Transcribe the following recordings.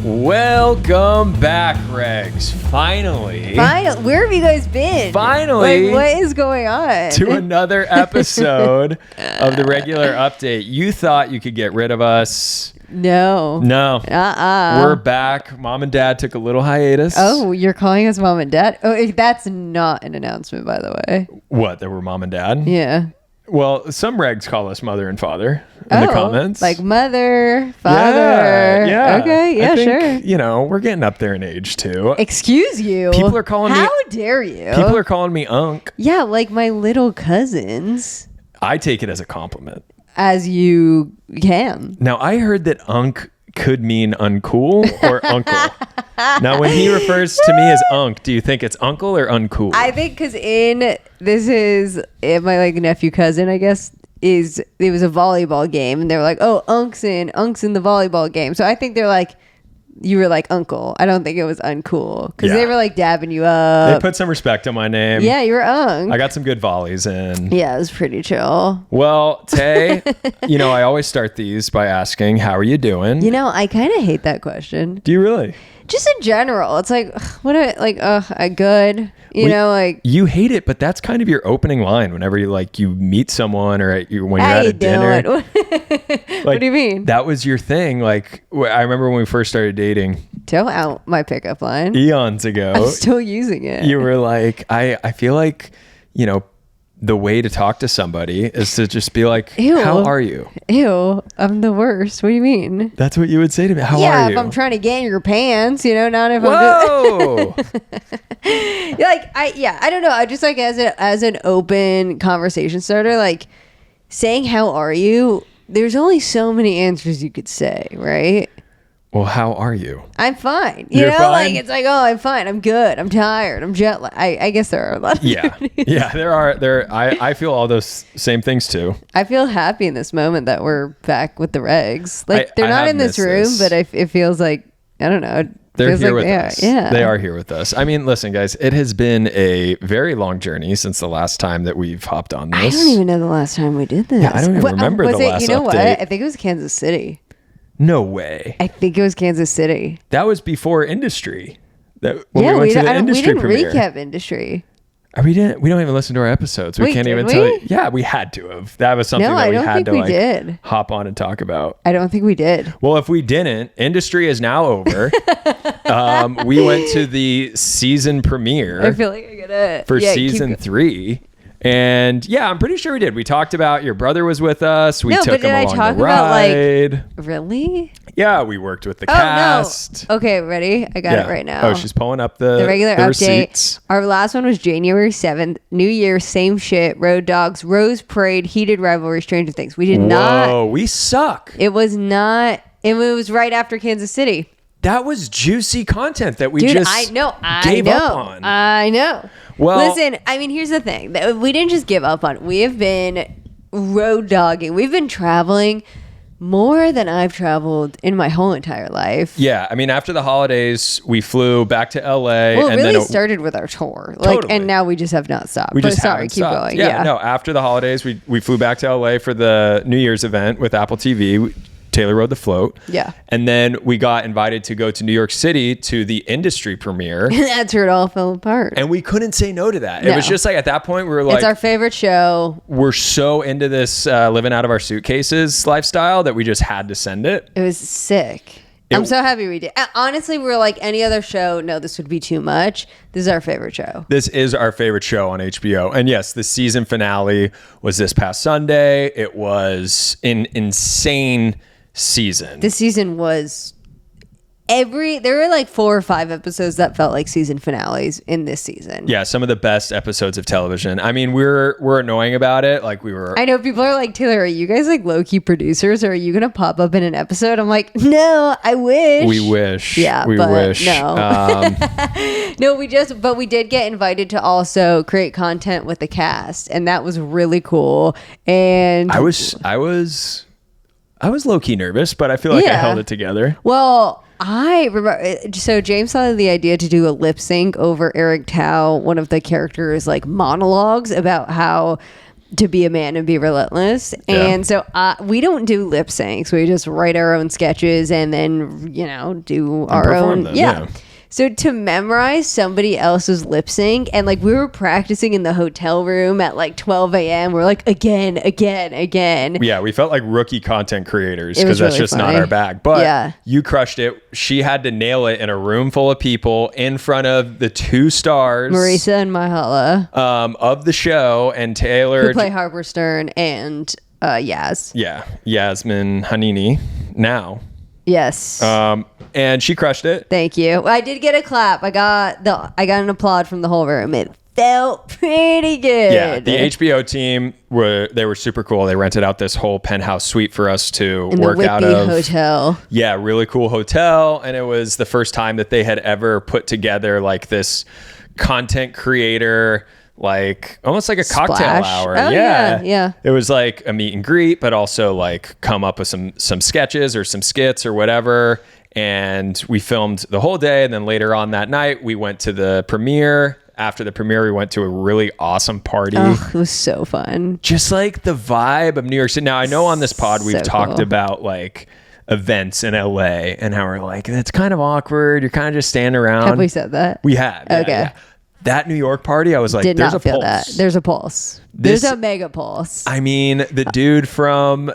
Welcome back, Regs. Finally. Where have you guys been? Finally. Like, what is going on? To another episode of the regular update. You thought you could get rid of us. No. We're back. Mom and Dad took a little hiatus. Oh, you're calling us Mom and Dad? Oh, that's not an announcement, by the way. What? That we're Mom and Dad? Yeah. Well, some Regs call us Mother and Father in the comments. Like mother, father. Yeah. Okay, yeah, I think, sure. You know, we're getting up there in age too. Excuse you. People are calling me. How dare you? People are calling me Unc. Yeah, like my little cousins. I take it as a compliment. As you can. Now, I heard that Unc could mean uncool or uncle. Now, when he refers to me as Unc, do you think it's uncle or uncool? I think because my like nephew cousin, I guess, it was a volleyball game and they were like, oh, Unc's in the volleyball game. So I think they're like, you were like uncle. I don't think it was uncool because they were like dabbing you up. They put some respect on my name. Yeah, you were Unc. I got some good volleys in. Yeah, it was pretty chill. Well, Tay, I always start these by asking, how are you doing? I kind of hate that question. Do you really? Just in general. It's like, I good. You hate it, but that's kind of your opening line whenever you meet someone or when you're at a dinner. What do you mean? That was your thing. Like, I remember when we first started dating. Tell out my pickup line. Eons ago. I'm still using it. You were like, I feel like, the way to talk to somebody is to just be like, ew. How are you? Ew, I'm the worst. What do you mean? That's what you would say to me. How are you? Yeah, if I'm trying to get in your pants, not if Whoa! I'm just... I don't know. I just like as an open conversation starter, like saying how are you, there's only so many answers you could say, right? Well, how are you? I'm fine. You're fine? Like it's like, oh, I'm fine. I'm good. I'm tired. I'm jet lagged. I guess there are a lot of Yeah, there are. I feel all those same things too. I feel happy in this moment that we're back with the regs. Like they're not in this room, but it feels like, I don't know. They're here with us. Yeah. They are here with us. I mean, listen, guys, it has been a very long journey since the last time that we've hopped on this. I don't even know the last time we did this. Yeah, I don't even remember the last update. What? I think it was Kansas City. No way. I think it was Kansas City. That was before industry. We went to the industry we didn't premiere. recap industry. We don't even listen to our episodes. We can't even tell you. Yeah, we had to have. That was something that we had to did. Hop on and talk about. I don't think we did. Well, if we didn't, industry is now over. We went to the season premiere. I feel like I get it. For season 3. And yeah, I'm pretty sure we did. We talked about your brother was with us. We took him along the ride. Really? Yeah, we worked with the cast. No. Okay, ready? I got it right now. Oh, she's pulling up the regular update. Receipts. Our last one was January 7th. New Year, same shit. Road Dogs, Rose Parade, Heated Rivalry, Stranger Things. We did not. Whoa, we suck. It was not. It was right after Kansas City. That was juicy content that we gave up on. I know. Well, listen, I mean, here's the thing. We didn't just give up on it. We have been road dogging. We've been traveling more than I've traveled in my whole entire life. Yeah. I mean, after the holidays, we flew back to LA. Well, it really started with our tour. Totally. And now we just have not stopped. We just haven't keep stopped. going. Yeah. No, after the holidays, we flew back to LA for the New Year's event with Apple TV. Taylor rode the float. Yeah. And then we got invited to go to New York City to the industry premiere. That's where it all fell apart. And we couldn't say no to that. No. It was just like at that point we were like, it's our favorite show. We're so into this living out of our suitcases lifestyle that we just had to send it. It was sick. I'm so happy we did. Honestly, we were like any other show. No, this would be too much. This is our favorite show. This is our favorite show on HBO. And yes, the season finale was this past Sunday. It was an insane season. This season was there were like 4 or 5 episodes that felt like season finales in this season. Yeah, some of the best episodes of television. I mean, we're annoying about it. Like I know people are like, Taylor, are you guys like low-key producers or are you gonna pop up in an episode? I'm like, no, I wish. We wish. Yeah, we wish. No. No, but we did get invited to also create content with the cast, and that was really cool. And I was low-key nervous, but I feel like I held it together. Well, I remember, so James had the idea to do a lip sync over Eric Tao, one of the characters' like monologues about how to be a man and be relentless. And so we don't do lip syncs. We just write our own sketches and then, do our own. Them, yeah. So to memorize somebody else's lip sync, and like we were practicing in the hotel room at like 12 a.m. We're like, again. Yeah, we felt like rookie content creators because that's really just funny. not our bag. But Yeah. you crushed it. She had to nail it in a room full of people in front of the 2 stars. Marisa and Myhala, of the show, and Taylor. who play Harper Stern and Yaz. Yeah, Yasmin Hanini now. Yes. And she crushed it. Thank you. I did get a clap. I got an applaud from the whole room. It felt pretty good. Yeah, the HBO team were super cool. They rented out this whole penthouse suite for us to in work the out Whitby of. Hotel. Yeah, really cool hotel, and it was the first time that they had ever put together like this content creator, like almost like a cocktail Splash. hour. Oh, yeah. It was like a meet and greet, but also like come up with some sketches or some skits or whatever. And we filmed the whole day, and then later on that night we went to the premiere. After the premiere, we went to a really awesome party. Oh, it was so fun. Just like the vibe of New York City. Now, I know on this pod we've So talked cool. about like events in LA and how we're like, it's kind of awkward. You're kind of just standing around. Have we said that? We have. Yeah, Okay. yeah. That New York party, I was like, Did there's not a feel pulse. that. There's a pulse. This- There's a mega pulse. I mean, the dude from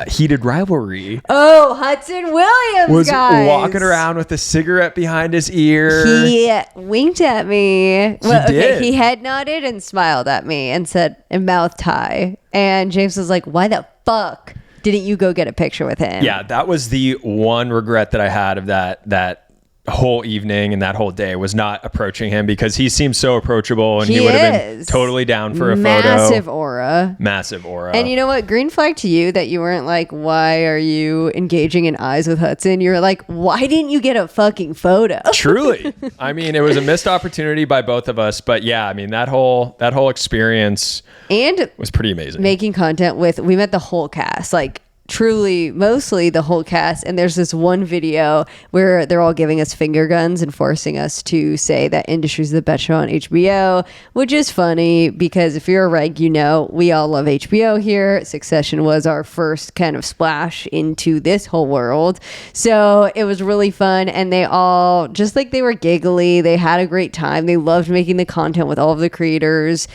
Heated Rivalry Oh, Hudson Williams, was guys. walking around with a cigarette behind his ear. He winked at me. did. He head nodded and smiled at me and said, and mouthed hi. And James was like, why the fuck didn't you go get a picture with him? Yeah, that was the one regret that I had of that whole evening and that whole day was not approaching him, because he seemed so approachable and he would have been totally down for a Massive photo. Massive aura. And And you know what? Green flag to you that you weren't like, why are you engaging in eyes with Hudson? You were like, why didn't you get a fucking photo? Truly. I mean, it was a missed opportunity by both of us, but yeah, I mean, that whole experience And was pretty amazing. making content we met the whole cast, like truly mostly the whole cast. And there's this one video where they're all giving us finger guns and forcing us to say that Industry's the best show on HBO, which is funny because if you're a reg, we all love HBO here. Succession was our first kind of splash into this whole world, so it was really fun. And they all, just like, they were giggly, they had a great time, they loved making the content with all of the creators.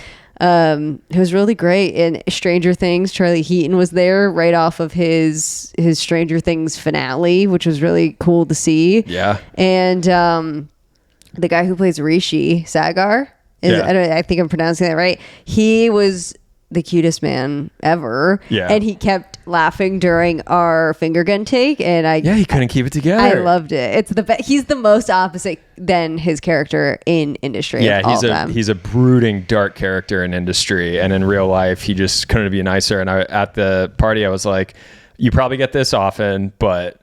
It was really great. And Stranger Things, Charlie Heaton was there right off of his Stranger Things finale, which was really cool to see. Yeah. And the guy who plays Rishi Sagar, I think I'm pronouncing that right. He was the cutest man ever. Yeah. And he kept laughing during our finger gun take, and he couldn't keep it together. I loved it. It's he's the most opposite than his character in Industry. Yeah, of he's a brooding, dark character in Industry, and in real life, he just couldn't be nicer. And at the party, I was like, "You probably get this often, but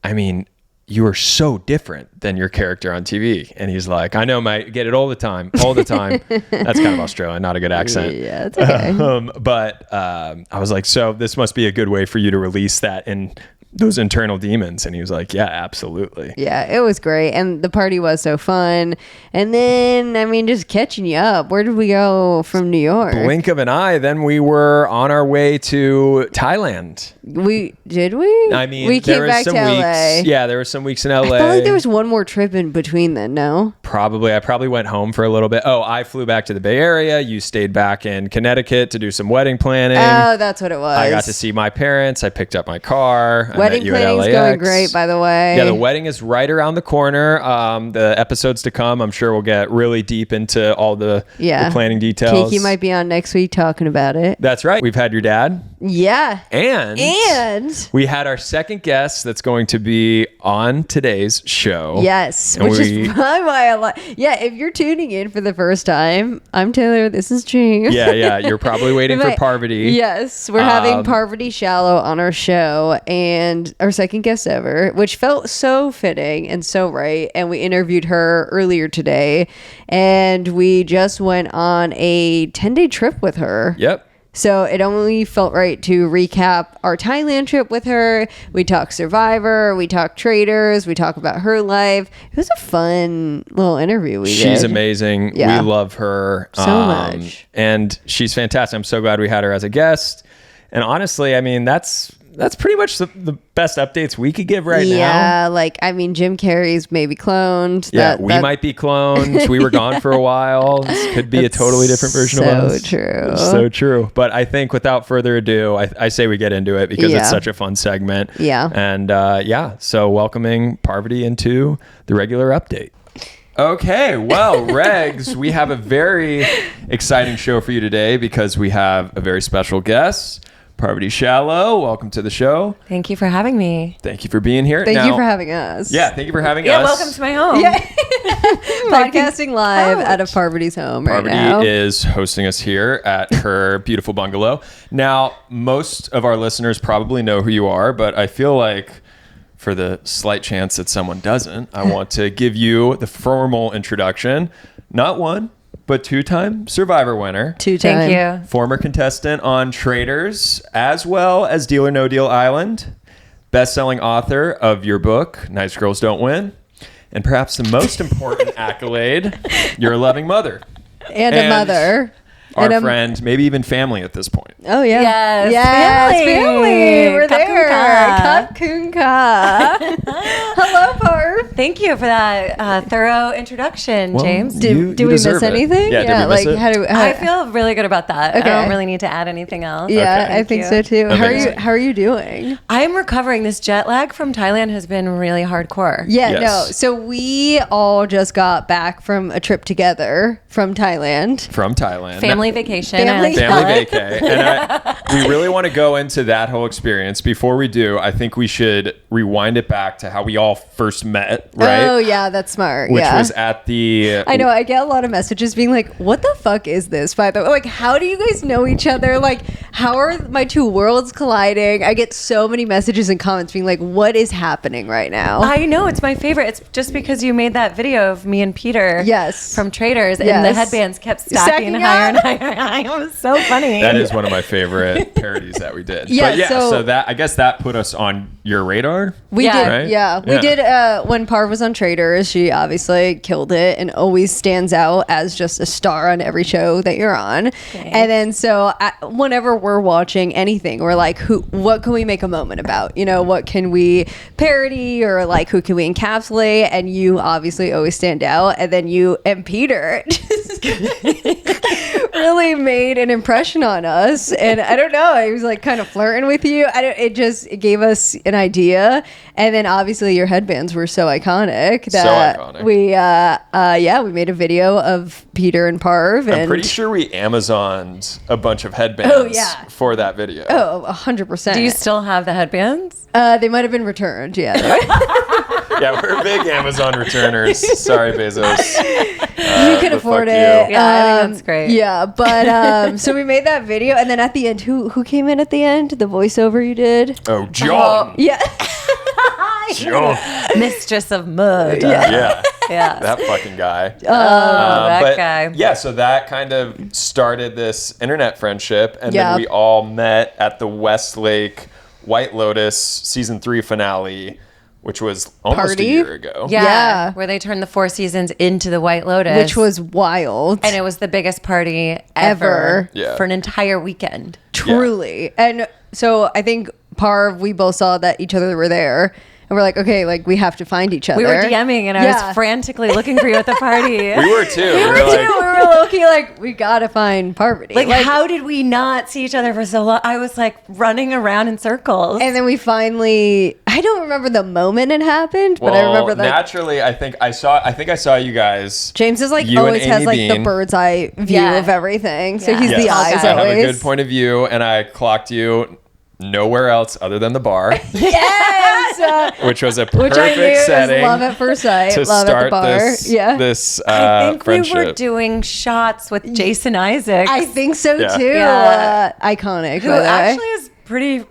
I mean, you are so different than your character on TV." And he's like, "I know, mate, get it all the time." That's kind of Australian, not a good accent. Yeah, it's okay. But I was like, "So this must be a good way for you to release that in those internal demons." And he was like, "Yeah, absolutely." Yeah, it was great. And the party was so fun. And then, I mean, just catching you up. Where did we go from New York? Blink of an eye, then we were on our way to Thailand. Did we? I mean, we there came was back some to weeks. LA. Yeah, there were some weeks in LA. I felt like there was one more trip in between then, no? I probably went home for a little bit. Oh, I flew back to the Bay Area. You stayed back in Connecticut to do some wedding planning. Oh, that's what it was. I got to see my parents. I picked up my car. Wedding planning's going great, by the way. Yeah, the wedding is right around the corner. The episodes to come, I'm sure we'll get really deep into all the planning details. Kiki might be on next week talking about it. That's right. We've had your dad. Yeah. And we had our second guest that's going to be on today's show. Yes, And which is probably why I like. Yeah, if you're tuning in for the first time, I'm Taylor. This is James. Yeah. You're probably waiting for Parvati. Yes, we're having Parvati Shallow on our show, and our second guest ever, which felt so fitting and so right. And we interviewed her earlier today, and we just went on a 10-day trip with her. Yep. So it only felt right to recap our Thailand trip with her. We talk Survivor, we talk Traitors, we talk about her life. It was a fun little interview we did. She's amazing. Yeah. We love her So much. and she's fantastic. I'm so glad we had her as a guest. And honestly, I mean, that's pretty much the best updates we could give right now. Yeah, like, I mean, Jim Carrey's maybe cloned. Yeah, we might be cloned. We were gone for a while. This could be a totally different version of us. So true. So true. But I think without further ado, I say we get into it because it's such a fun segment. Yeah. And so welcoming Parvati into the regular update. Okay, well, Regs, we have a very exciting show for you today because we have a very special guest. Parvati Shallow, welcome to the show. Thank you for having me. Thank you for being here. Thank you for having us. Yeah, thank you for having us. Yeah, welcome to my home. Yeah. Podcasting live out of Parvati's home right now. Parvati is hosting us here at her beautiful bungalow. Now, most of our listeners probably know who you are, but I feel like for the slight chance that someone doesn't, I want to give you the formal introduction. Not one, but two-time Survivor winner. Two-time. Thank you. Former contestant on Traitors, as well as Deal or No Deal Island. Best-selling author of your book, Nice Girls Don't Win. And perhaps the most important accolade, you're a loving mother. And a mother. Our And friend, maybe even family at this point. Oh, yeah. Yes, Yes, family. We're there. Kapkunka. Kapkunka. Hello, Parv. Thank you for that thorough introduction, Well, James. you Did we miss deserve it. anything? Yeah, did we miss it? How do I feel really good about that. Okay. I don't really need to add anything else. Yeah, Okay. I think you. so too. Amazing. How are you doing? I'm recovering. This jet lag from Thailand has been really hardcore. Yeah, Yes. no. So we all just got back from a trip together from Thailand. From Thailand. Family vacation. Family- I like to Family call it. vacay. And we really want to go into that whole experience. Before we do, I think we should rewind it back to how we all first met, right? Oh, yeah, that's smart. Which yeah. was at the... I know. I get a lot of messages being like, "What the fuck is this?" By the way, like, how do you guys know each other? Like, how are my two worlds colliding? I get so many messages and comments being like, "What is happening right now?" I know, it's my favorite. It's just because you made that video of me and Peter Yes. from Traitors and Yes. the headbands kept stacking Stacking higher and up. higher and higher. It was so funny. That is one of my favorite parodies that we did. Yeah, But yeah, so- so that I guess that put us on your radar. We Yeah. did, Right? yeah. We Yeah. did. When Parv was on Traitors, she obviously killed it and always stands out as just a star on every show that you're on. And then so whenever we're watching anything, we're like, what can we make a moment about? You know, what can we parody or like who can we encapsulate? And you obviously always stand out. And then you and Peter just really made an impression on us. And I don't know, I was like kind of flirting with you. It gave us an idea. And then obviously your headbands were so iconic that iconic. we made a video of Peter and Parv. And I'm pretty sure we Amazoned a bunch of headbands Oh, yeah. for that video. Oh, 100%. Do you still have the headbands? They might have been returned. Yeah. Yeah, we're big Amazon returners. Sorry, Bezos. You can but afford fuck it. you. Yeah, I think that's great. Yeah, but so we made that video, and then at the end, who came in at the end? The voiceover you did? Oh, John. Yeah. John. Mistress of Mud. Yeah. Yeah. That fucking guy. that but guy. Yeah, so that kind of started this internet friendship, and Yeah. then we all met at the Westlake White Lotus season 3 finale, which was almost Party? a year ago. Yeah, Yeah. where they turned the Four Seasons into the White Lotus. Which was wild. And it was the biggest party Ever. ever, Yeah. for an entire weekend. Truly. And so I think Parv, we both saw that each other were there. And we're like, okay, like we have to find each other. We were DMing and I Yeah. was frantically looking for you at the party. We were too. We were too. We were low-key like, we gotta find Parvati. Like, how did we not see each other for so long? I was like running around in circles. And then we finally, I don't remember the moment it happened, but I remember that naturally, I think I saw you guys. James is like You and always has Amy like the Bean. bird's eye view Yeah. of everything. So Yeah. he's the Yes. eyes I have a always. good point of view, and I clocked you nowhere else other than the bar, Yes. which was a Which I knew perfect was setting love at first sight. to Love at the start bar. this Yeah. this I think friendship. we were doing shots with Jason Isaacs. I think so Yeah. too. Yeah. Iconic. who by the way. actually is pretty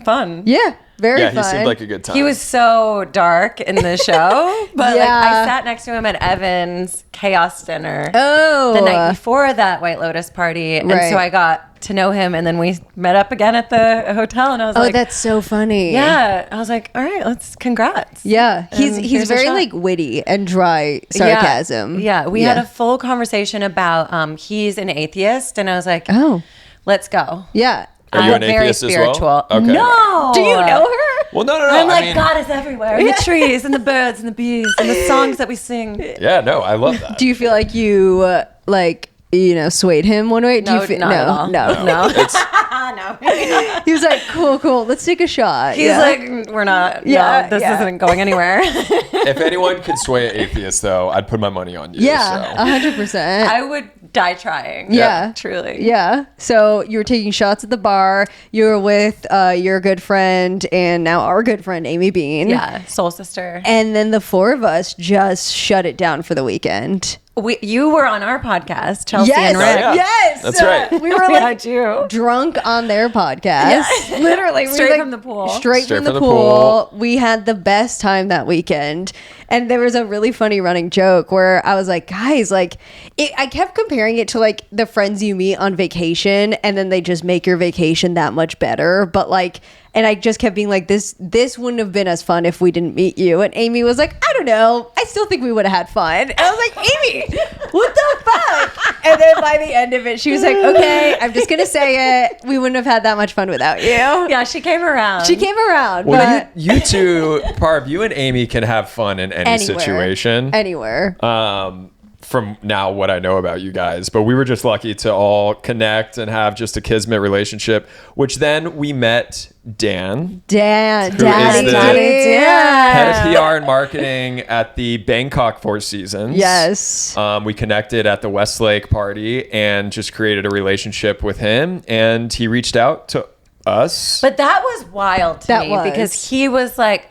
fun. Yeah. Very Yeah, fun. he seemed like a good time. He was so dark in the show, but like I sat next to him at Evan's chaos dinner the night before that White Lotus party, and so I got to know him, and then we met up again at the hotel, and I was like, that's so funny. Yeah, I was like, all right, congrats. Yeah, he's here's a very shot. like witty and dry sarcasm. Yeah, we had a full conversation about he's an atheist, and I was like, oh, let's go. Yeah. Are you an very atheist spiritual. as well? Okay. No. Do you know her? Well, no. I'm like, God is everywhere. In the trees, and the birds, and the bees, and the songs that we sing. Yeah, no, I love that. Do you feel like you swayed him one way? Do No, you feel, not at all. No. No. He was like, cool. Let's take a shot. He's like, we're not. Yeah. This isn't going anywhere. If anyone could sway an atheist, though, I'd put my money on you. Yeah, 100%. I would die trying. Yeah. Truly. Yeah. So you were taking shots at the bar. You were with your good friend and now our good friend, Amy Bean. Yeah. Soul sister. And then the four of us just shut it down for the weekend. You were on our podcast, Chelsea and Rick. Yeah. Yes. That's right. We were like you. drunk on their podcast. Literally. We Straight were, from the pool. Straight from the pool. We had the best time that weekend. And there was a really funny running joke where I was like, guys, I kept comparing it to like the friends you meet on vacation and then they just make your vacation that much better. But and I just kept being like, this wouldn't have been as fun if we didn't meet you. And Amy was like, I don't know. I still think we would have had fun. And I was like, Amy, what the fuck? And then by the end of it, she was like, okay, I'm just going to say it. We wouldn't have had that much fun without you. Yeah, she came around. Well, you two, Parv, you and Amy can have fun in any situation. Anywhere. From now what I know about you guys, but we were just lucky to all connect and have just a kismet relationship, which then we met Dan, Daddy, head of PR and marketing at the Bangkok Four Seasons. Yes. We connected at the Westlake party and just created a relationship with him, and he reached out to us. But that was wild to me because he's like,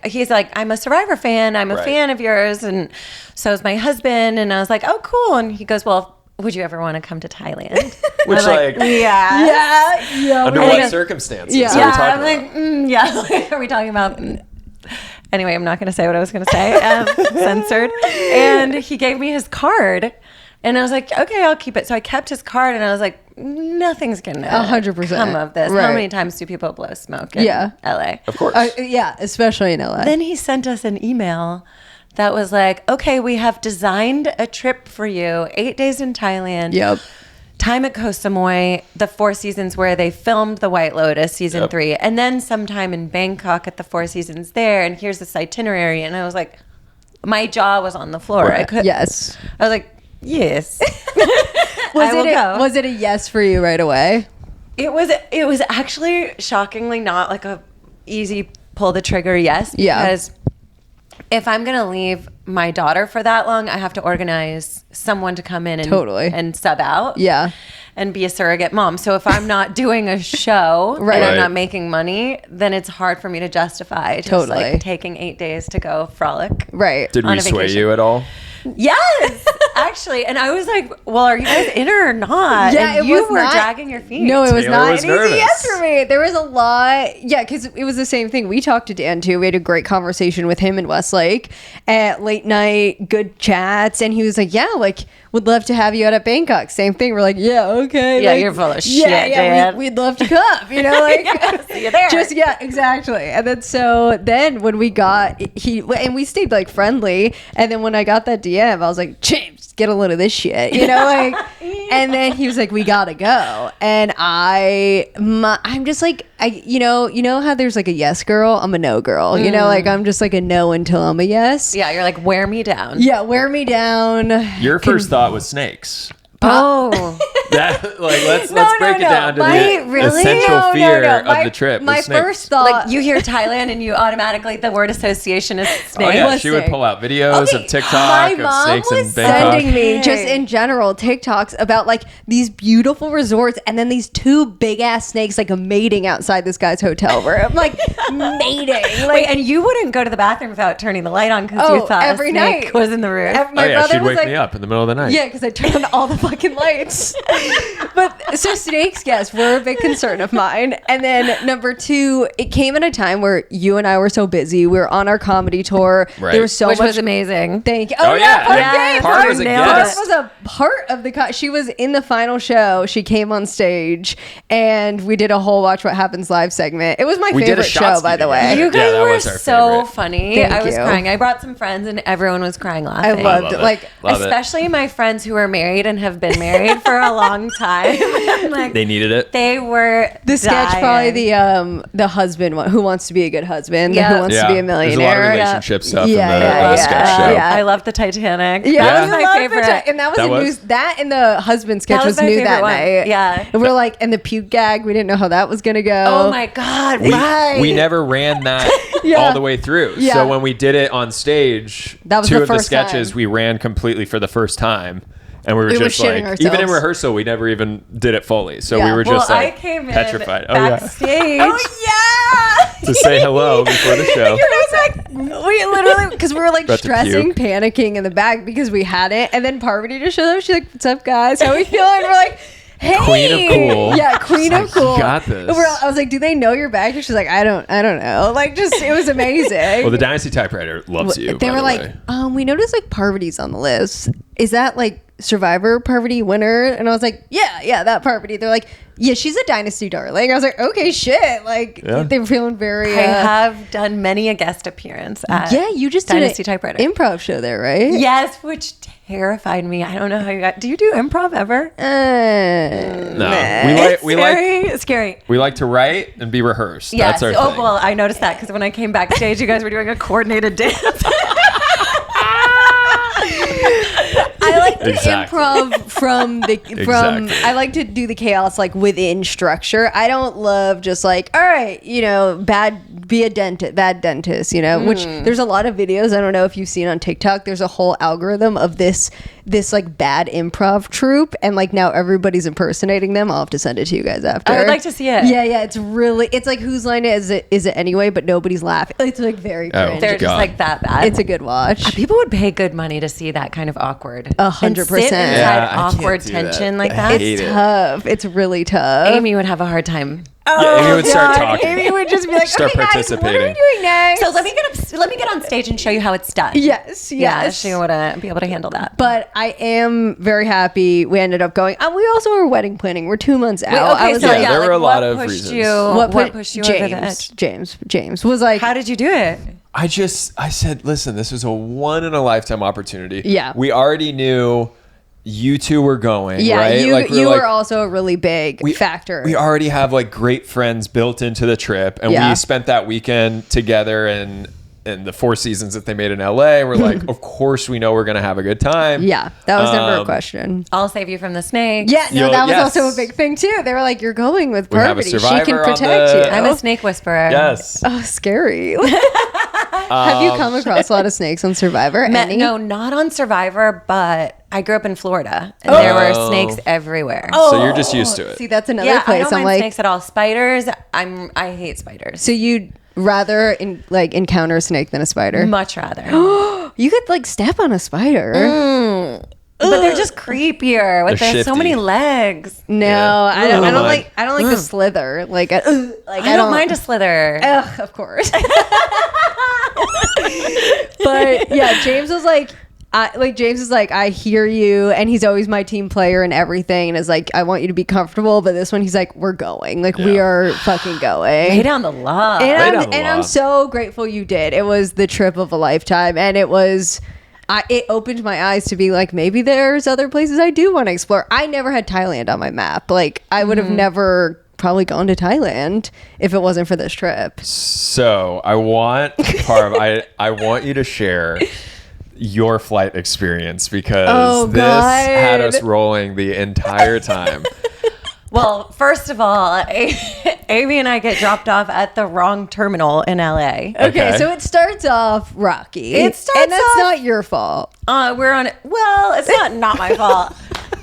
I'm a Survivor fan. I'm a fan of yours. And so is my husband. And I was like, oh, cool. And he goes, well, would you ever want to come to Thailand? Which yeah. Under what circumstances? Yeah. Are we I'm like, are we talking about? Anyway, I'm not going to say what I was going to say. Censored. And he gave me his card. And I was like, okay, I'll keep it. So I kept his card, and I was like, nothing's gonna 100% come of this. Right. How many times do people blow smoke in LA? Of course. Yeah, especially in LA. Then he sent us an email that was like, okay, we have designed a trip for you, 8 days in Thailand. Yep. Time at Koh Samui, the Four Seasons where they filmed The White Lotus season 3, and then sometime in Bangkok at the Four Seasons there. And here's this itinerary. And I was like, my jaw was on the floor. Right. I was like, yes. Was it a yes for you right away? It was actually shockingly not like a easy pull the trigger yes. Yeah. Because if I'm gonna leave my daughter for that long, I have to organize someone to come in and and sub out. Yeah. And be a surrogate mom. So if I'm not doing a show and I'm not making money, then it's hard for me to justify just like taking 8 days to go frolic. Right. Did we sway you at all? Yes, actually. And I was like, well, are you guys in or not? Yeah, and you were dragging your feet. No, it was Taylor not was an easy nervous. yes for me. There was a lot. Yeah, because it was the same thing. We talked to Dan too. We had a great conversation with him in Westlake at late night, good chats. And he was like, yeah, would love to have you out at Bangkok. Same thing. We're like, yeah, okay. Yeah, you're full of shit, Dan. We'd love to come, See you there. Exactly. And then when we got, we stayed like friendly. And then when I got that DM, I was like, James, get a load of this shit, and then he was like, we gotta go. And I'm just like, you know how there's like a yes girl? I'm a no girl, I'm just like a no until I'm a yes. Yeah, you're like, wear me down. Yeah, wear me down. Your first thought was snakes. Oh, That let's break it down to the really? essential fear of the trip. My was snakes. first thought, like you hear Thailand and you automatically the word association is snake. Oh yeah, was she would snake. pull out videos of TikTok my of mom snakes in was Bangkok. sending me just in general TikToks about like these beautiful resorts and then these two big ass snakes like mating outside this guy's hotel room, like mating. Wait, and you wouldn't go to the bathroom without turning the light on because you thought every a snake night was in the room. My Oh yeah, brother she'd was wake like, me up in the middle of the night. yeah, because I turned on all the fucking lights. But so snakes, yes, were a big concern of mine. And then number 2, it came at a time where you and I were so busy. We were on our comedy tour. Right. There was so Which much. was amazing. Thank you. Oh, yeah. Park Yeah. came. Park was a guest. Was a part of the. She was in the final show. She came on stage, and we did a whole Watch What Happens live segment. It was my favorite show, by the way. You guys that were was our so favorite. funny. Thank I was you. crying. I brought some friends, and everyone was crying laughing. I loved love it. it. Like, Love it. Especially my friends who are married and have been married for a long time. Like, They needed it. they were the sketch, dying. probably the husband one, who wants to be a good husband, Yeah. who wants to be a millionaire. There's a lot of relationship stuff Yeah, in the yeah, sketch yeah. show. Yeah. I love the Titanic. Yeah, Yeah. that was my my favorite. favorite. And that was That a was? news. That and the husband sketch That was was my new favorite that one. night. Yeah. And we're like, and the puke gag, we didn't know how that was gonna go. Oh my God, right. We never ran that Yeah. all the way through. Yeah. So when we did it on stage, That was 2 the of the first sketches time. we ran completely for the first time. And we were We were just shitting like, even in ourselves. rehearsal, we never even did it fully. So we Yeah. were Well, just like I came in petrified. backstage. Oh yeah. To say hello before the show. We literally, because we were like About to stressing, panicking in the back because we hadn't, and then Parvati just showed up. She's like, "What's up, guys? How we feeling?" We're like, "Hey, Queen of cool. yeah, Queen of She's like, cool." "You got this." And I was like, "Do they know you're back?" And she's like, "I don't know." Like, just it was amazing. Well, the Dynasty typewriter loves you. They by were the like, way. we noticed like Parvati's on the list. Is that like Survivor Parvati winner? And I was like, yeah, that Parvati. They're like, yeah, she's a Dynasty darling. I was like, okay, shit. Like, Yeah. they were feeling very. I have done many a guest appearance at Yeah, you just Dynasty did an Typewriter. improv show there, right? Yes, which terrified me. I don't know how you got. Do you do improv ever? No, Scary. we like to write and be rehearsed. Yes. That's our Oh thing. well, I noticed that because when I came backstage, you guys were doing a coordinated dance. I like to Exactly. improv from Exactly. I like to do the chaos like within structure. I don't love just like, all right, bad dentist, which there's a lot of videos. I don't know if you've seen on TikTok. There's a whole algorithm of this like bad improv troupe, and like now everybody's impersonating them. I'll have to send it to you guys after. I would like to see it. Yeah, it's like whose line is it anyway, but nobody's laughing. It's like very Oh, cringe. They're just God. like that bad. It's a good watch. People would pay good money to see that kind of awkward. 100%. And sit inside Yeah, I can't awkward do that. tension like I that. hate It's it. tough. It's really tough. Amy would have a hard time. Yeah, Amy would start God. talking. Amy would just be like, Start okay, guys, what are we participating. doing next? So let me get on stage and show you how it's done. Yes. Yeah, she would be able to handle that. But I am very happy we ended up going. We also were wedding planning. We're 2 months out. Wait, okay, I was so like, there were a lot of what pushed reasons. You, what pushed you over the edge? James was like, How did you do it? I said, listen, this was a one in a lifetime opportunity. Yeah. We already knew you two were going, yeah, right? you were also a really big factor. We already have like great friends built into the trip, and Yeah. we spent that weekend together in the Four Seasons that they made in LA. We're like, of course we know we're gonna have a good time. Yeah, that was never a question. I'll save you from the snake. Yeah, no, that was yes. also a big thing too. They were like, "You're going with We have a Parvati. She survivor can on protect the- you." I'm a snake whisperer. Yes. Oh, scary. Have you come across a lot of snakes on Survivor? Any? No, not on Survivor, but I grew up in Florida, and there were snakes everywhere. So you're just used to it. See, that's another yeah, I place. don't I'm mind like, snakes at all. Spiders, I hate spiders. so you'd rather encounter a snake than a spider? Much rather. You could like step on a spider. But they're just creepier with They're their so shifty. many legs. No, Yeah. I don't mind. like. I don't like the slither. Like, I don't mind a slither. Ugh, of course. But yeah, James was like, I hear you, and he's always my team player and everything, and is like, I want you to be comfortable. But this one, he's like, we're going, like we Yeah. are fucking going. Lay down the law. And Lay down I'm, the and I'm law. so grateful you did. It was the trip of a lifetime, and it was. It opened my eyes to be like, maybe there's other places I do want to explore. I never had Thailand on my map. Like, I would have never probably gone to Thailand if it wasn't for this trip. So I want Parv, I want you to share your flight experience because Oh, this God. had us rolling the entire time. Well, first of all, Amy and I get dropped off at the wrong terminal in LA. Okay, so it starts off rocky. It starts and that's off- not your fault. We're on. Well, it's not my fault.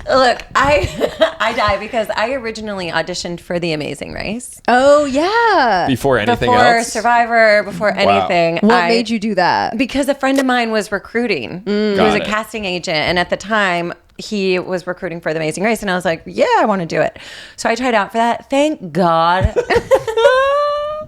Look, I die because I originally auditioned for The Amazing Race. Oh yeah. Before anything Before else? Survivor, before anything. What made you do that? Because a friend of mine was recruiting. He was Got a it. casting agent, and at the time, he was recruiting for The Amazing Race, and I was like, yeah, I want to do it. So I tried out for that. Thank God.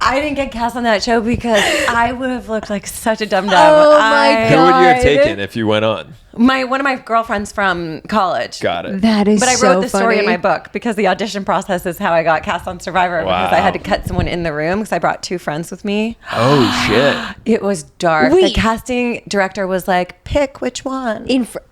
I didn't get cast on that show because I would have looked like such a dum-dum. Oh my God. Who would you have taken if you went on? One of my girlfriends from college. Got it. That is But I so wrote the story in funny. my book because the audition process is how I got cast on Survivor because I had to cut someone in the room because I brought 2 friends with me. Oh, shit. It was dark. Wait. The casting director was like, pick which one. In front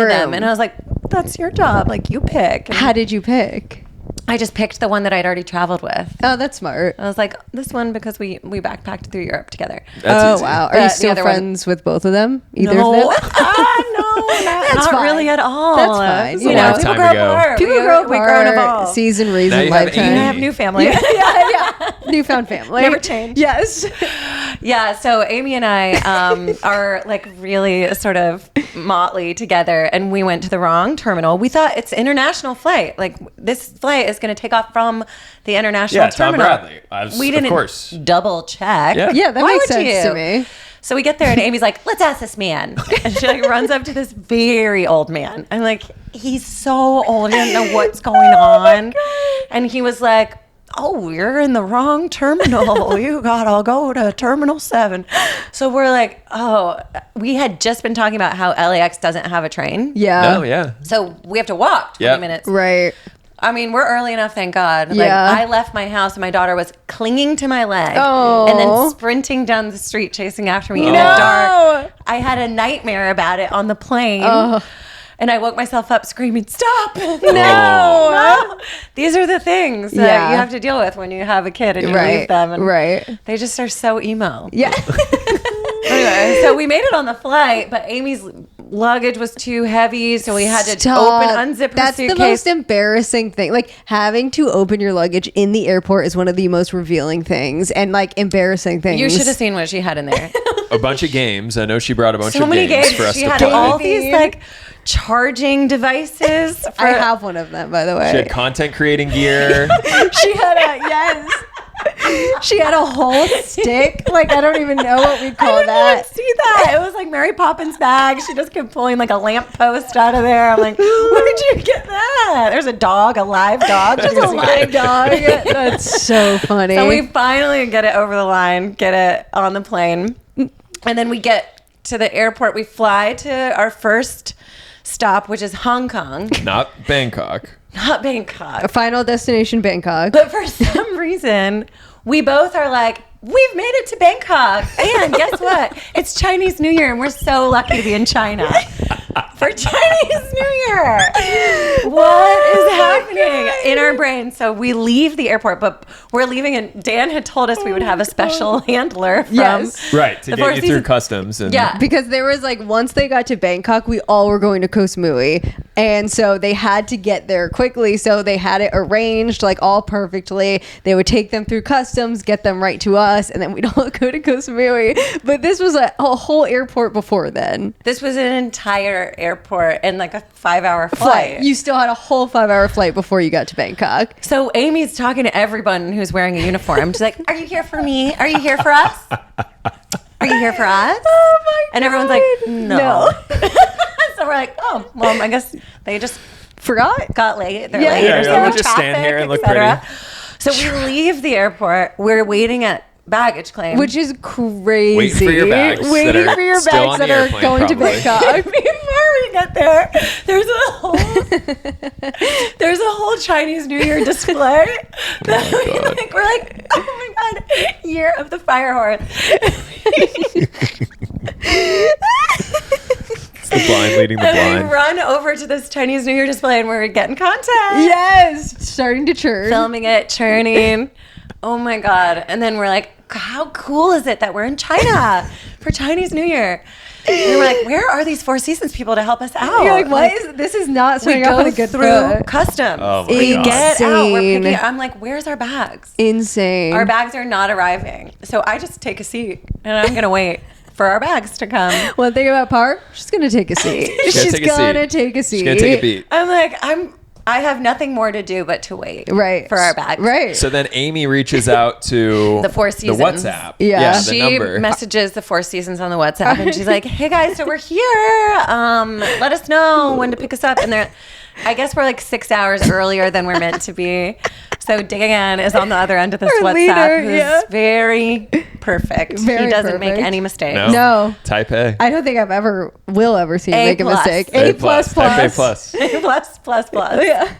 of them. And I was like, that's your job. Like, you pick. And How did you pick? I just picked the one that I'd already traveled with. Oh, that's smart. I was like, this one because we backpacked through Europe together. That's easy. Wow. Are you The still other friends with both of them? Either No. of them? Not fine. really at all. That's fine. You A know, lifetime people grow ago. apart. People grow apart. We grow and evolve. Season, Now reason, you have lifetime. Amy. I have new family. yeah. Newfound family. Never change. Yes. Yeah, so Amy and I are like really sort of motley together, and we went to the wrong terminal. We thought it's international flight. Like this flight is going to take off from the international Tom terminal. Bradley. We didn't Of course. double check. Yeah. Yeah, that Why makes would sense you? to me. So we get there, and Amy's like, "Let's ask this man." And she like runs up to this very old man. I'm like, "He's so old. He doesn't know what's going on." And he was like, "Oh, you're in the wrong terminal. You gotta go to Terminal 7. So we're like, "Oh," we had just been talking about how LAX doesn't have a train. Yeah. No, yeah. So we have to walk 20 Yeah. minutes. Right. I mean, we're early enough, thank God. Like, Yeah. I left my house and my daughter was clinging to my leg Oh. and then sprinting down the street chasing after me in the No. dark. I had a nightmare about it on the plane. Oh. And I woke myself up screaming, "Stop!" No. These are the things that Yeah. you have to deal with when you have a kid and you Right. leave them. And Right. they just are so emo. Yeah. Anyway, so we made it on the flight, but Amy's luggage was too heavy, so we had to Stop. open, unzip her That's suitcase. the most embarrassing thing. Like having to open your luggage in the airport is one of the most revealing things and like embarrassing things. You should have seen what she had in there. A bunch of games. I know she brought a bunch So of many games games. for us She to had play. all these like charging devices. For, I have one of them, by the way. She had content creating gear. She had a yes. She had a whole stick. Like I don't even know what we call that. See that? It was like Mary Poppins' bag. She just kept pulling like a lamppost out of there. I'm like, where did you get that? There's a dog, a live dog. Just a live dog. That's so funny. So we finally get it over the line, get it on the plane, and then we get to the airport. We fly to our first stop, which is Hong Kong, Not Bangkok. not Bangkok. Final destination Bangkok. But for some reason, we both are like, we've made it to Bangkok. And guess what? It's Chinese New Year, and we're so lucky to be in China for Chinese New Year. What is happening in our brain? So we leave the airport, but we're leaving, and Dan had told us we would have a special handler from Yes. Right, to The get Four you through Seasons- customs. And Yeah. Because there was like once they got to Bangkok, we all were going to Koh Samui, and so they had to get there quickly. So they had it arranged like all perfectly. They would take them through customs, get them right to us, and then we'd all go to Koh Samui. But this was a whole airport before then. This was an entire airport and like a 5-hour flight. You still had a whole 5-hour flight before you got to Bangkok. So Amy's talking to everyone who's wearing a uniform. She's like, "Are you here for me? Are you here for us? Are you here for us?" Oh my god! And everyone's like, "No." So we're like, "Oh, well, I guess they just Forgot. got late. They're Yeah, late. yeah, There's yeah, no we'll just stand traffic, here and look etc." So we leave the airport. We're waiting at baggage claim. Which is crazy. Wait for your bags that Waiting are for your still bags on that the are airplane, going to probably. Bangkok. Before we get there, there's a whole Chinese New Year display that we're like, oh my god, Year of the Fire Horse. It's the blind leading the And we blind. run over to this Chinese New Year display, and we're getting content. Yes, starting to churn. Filming it, churning. Oh my god. And then we're like, how cool is it that we're in China for Chinese New Year? And we're like, where are these Four Seasons people to help us out? You're like, what is this? Is not we starting off go on a good through foot. customs. Oh my we God. get out. We're Insane. picking. I'm like, where's our bags? Insane. Our bags are not arriving. So I just take a seat, and I'm gonna wait for our bags to come. One thing about Par, she's gonna take a seat. She's She's gonna take a seat. gonna take a seat. She's gonna take a beat. I'm like, I'm I have nothing more to do but to wait for our bags. Right. So then Amy reaches out to the Four Seasons. The WhatsApp. Yeah. She the number. messages the Four Seasons on the WhatsApp and she's like, hey guys, so we're here. Let us know when to pick us up. And I guess we're like 6 hours earlier than we're meant to be. So Dan is on the other end of this Our WhatsApp leader, who's very perfect. Very he doesn't make perfect. any mistakes. No. Type A. I don't think I've will ever see him make a mistake. A plus. Type A plus. A plus. Yeah.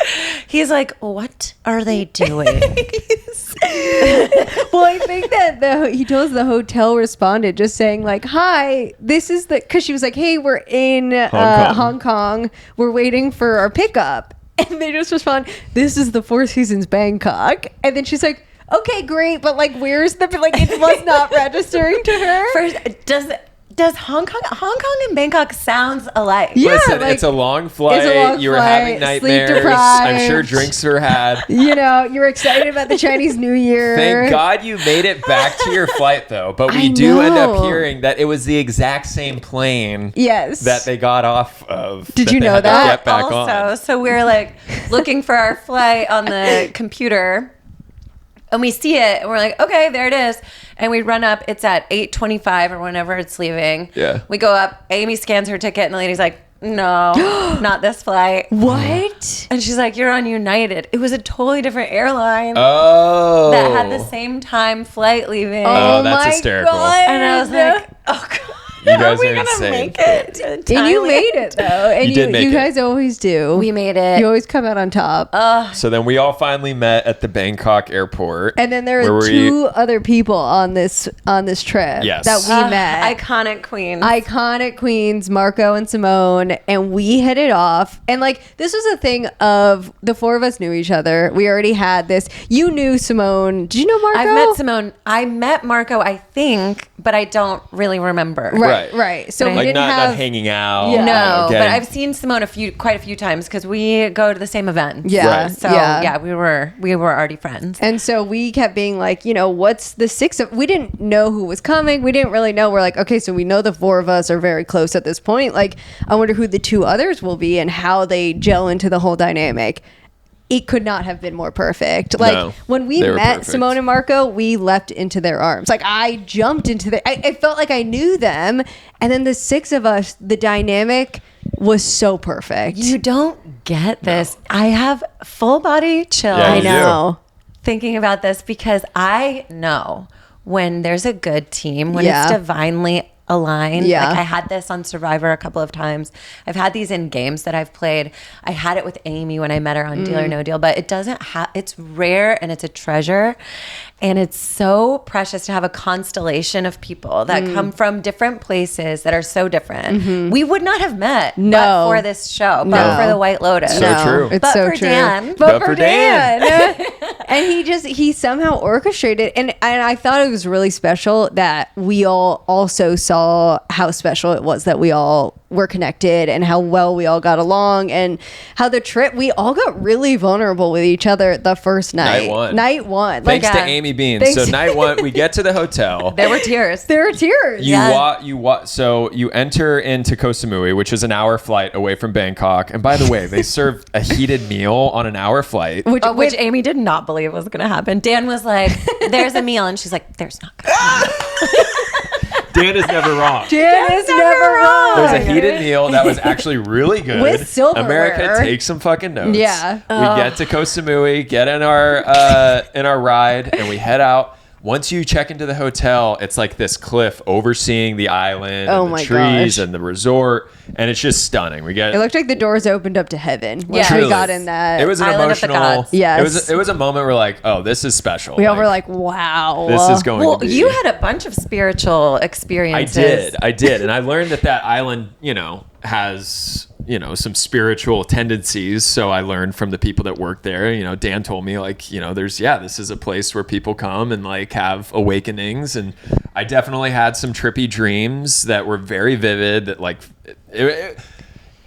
He's like, what are they doing? Well, I think that he told us the hotel responded just saying like, hi, this is because she was like, hey, we're in Hong Kong. We're waiting for our pickup. And they just respond, this is the Four Seasons Bangkok. And then she's like, okay, great. But like, where's like, it was not registering to her. First, does Hong Kong and Bangkok sounds alike? Yeah, Listen, like, it's a long flight. You were flight, having nightmares. I'm sure drinks were had. You're excited about the Chinese New Year. Thank God you made it back to your flight, though. But we do end up hearing that it was the exact same plane that they got off of. Did you know that? Also, so we're like looking for our flight on the computer. And we see it, and we're like, okay, there it is. And we run up. It's at 8:25 or whenever it's leaving. Yeah. We go up. Amy scans her ticket, and the lady's like, no, not this flight. What? And she's like, you're on United. It was a totally different airline. Oh. That had the same time flight leaving. Oh, that's hysterical. God. And I was like, oh, God. You guys are we are gonna insane. make it? And you made it though. And You did make you it. guys always do. We made it. You always come out on top. So then we all finally met at the Bangkok airport. And then there were two other people on this trip Yes. that we met. Iconic queens. Iconic queens, Marco and Simone, and we hit it off. And like this was a thing of the four of us knew each other. We already had this. You knew Simone. Did you know Marco? I've met Simone. I met Marco, I think, but I don't really remember. Right. So we like didn't not hanging out. Yeah. No, getting- but I've seen Simone quite a few times because we go to the same events. Yeah. Right. So yeah, we were already friends. And so we kept being like, what's the six of? We didn't know who was coming. We didn't really know. We're like, okay, so we know the four of us are very close at this point. Like, I wonder who the two others will be and how they gel into the whole dynamic. It could not have been more perfect. Like when we met perfect. Simone and Marco, we leapt into their arms. Like I jumped into I felt like I knew them. And then the six of us, the dynamic was so perfect. You don't get this. I have full body chills. Yeah, I you do. know. Thinking about this because I know when there's a good team, when it's divinely aligned. Yeah. Like I had this on Survivor a couple of times. I've had these in games that I've played. I had it with Amy when I met her on Deal or No Deal, but it doesn't have, it's rare and it's a treasure. And it's so precious to have a constellation of people that come from different places that are so different. We would not have met but for this show, but for the White Lotus. So true. It's But so for true. Dan. But for Dan. Dan. And he somehow orchestrated. And I thought it was really special that we all also saw how special it was that we all were connected and how well we all got along and how the trip, we all got really vulnerable with each other the first night. Night one. Thanks to Amy Bean. So night one, we get to the hotel. There were tears. There were tears. So you enter into Koh Samui, which is an hour flight away from Bangkok. And by the way, they served a heated meal on an hour flight. Which Amy did not believe was going to happen. Dan was like, there's a meal. And she's like, there's not going to be. Dan is never wrong. Dan is never wrong. There's a heated meal that was actually really good. With silverware. America, take some fucking notes. Yeah. We get to Koh Samui, get in our ride, and we head out. Once you check into the hotel, it's like this cliff overseeing the island and the trees and the resort, and it's just stunning. It looked like the doors opened up to heaven once we got in that. It was an Island of the emotional. gods. Yes. It was a moment where like, oh, this is special. We all were like, wow. This is going to be. You had a bunch of spiritual experiences. I did. And I learned that island, has, some spiritual tendencies. So I learned from the people that work there. Dan told me like, this is a place where people come and like have awakenings. And I definitely had some trippy dreams that were very vivid that like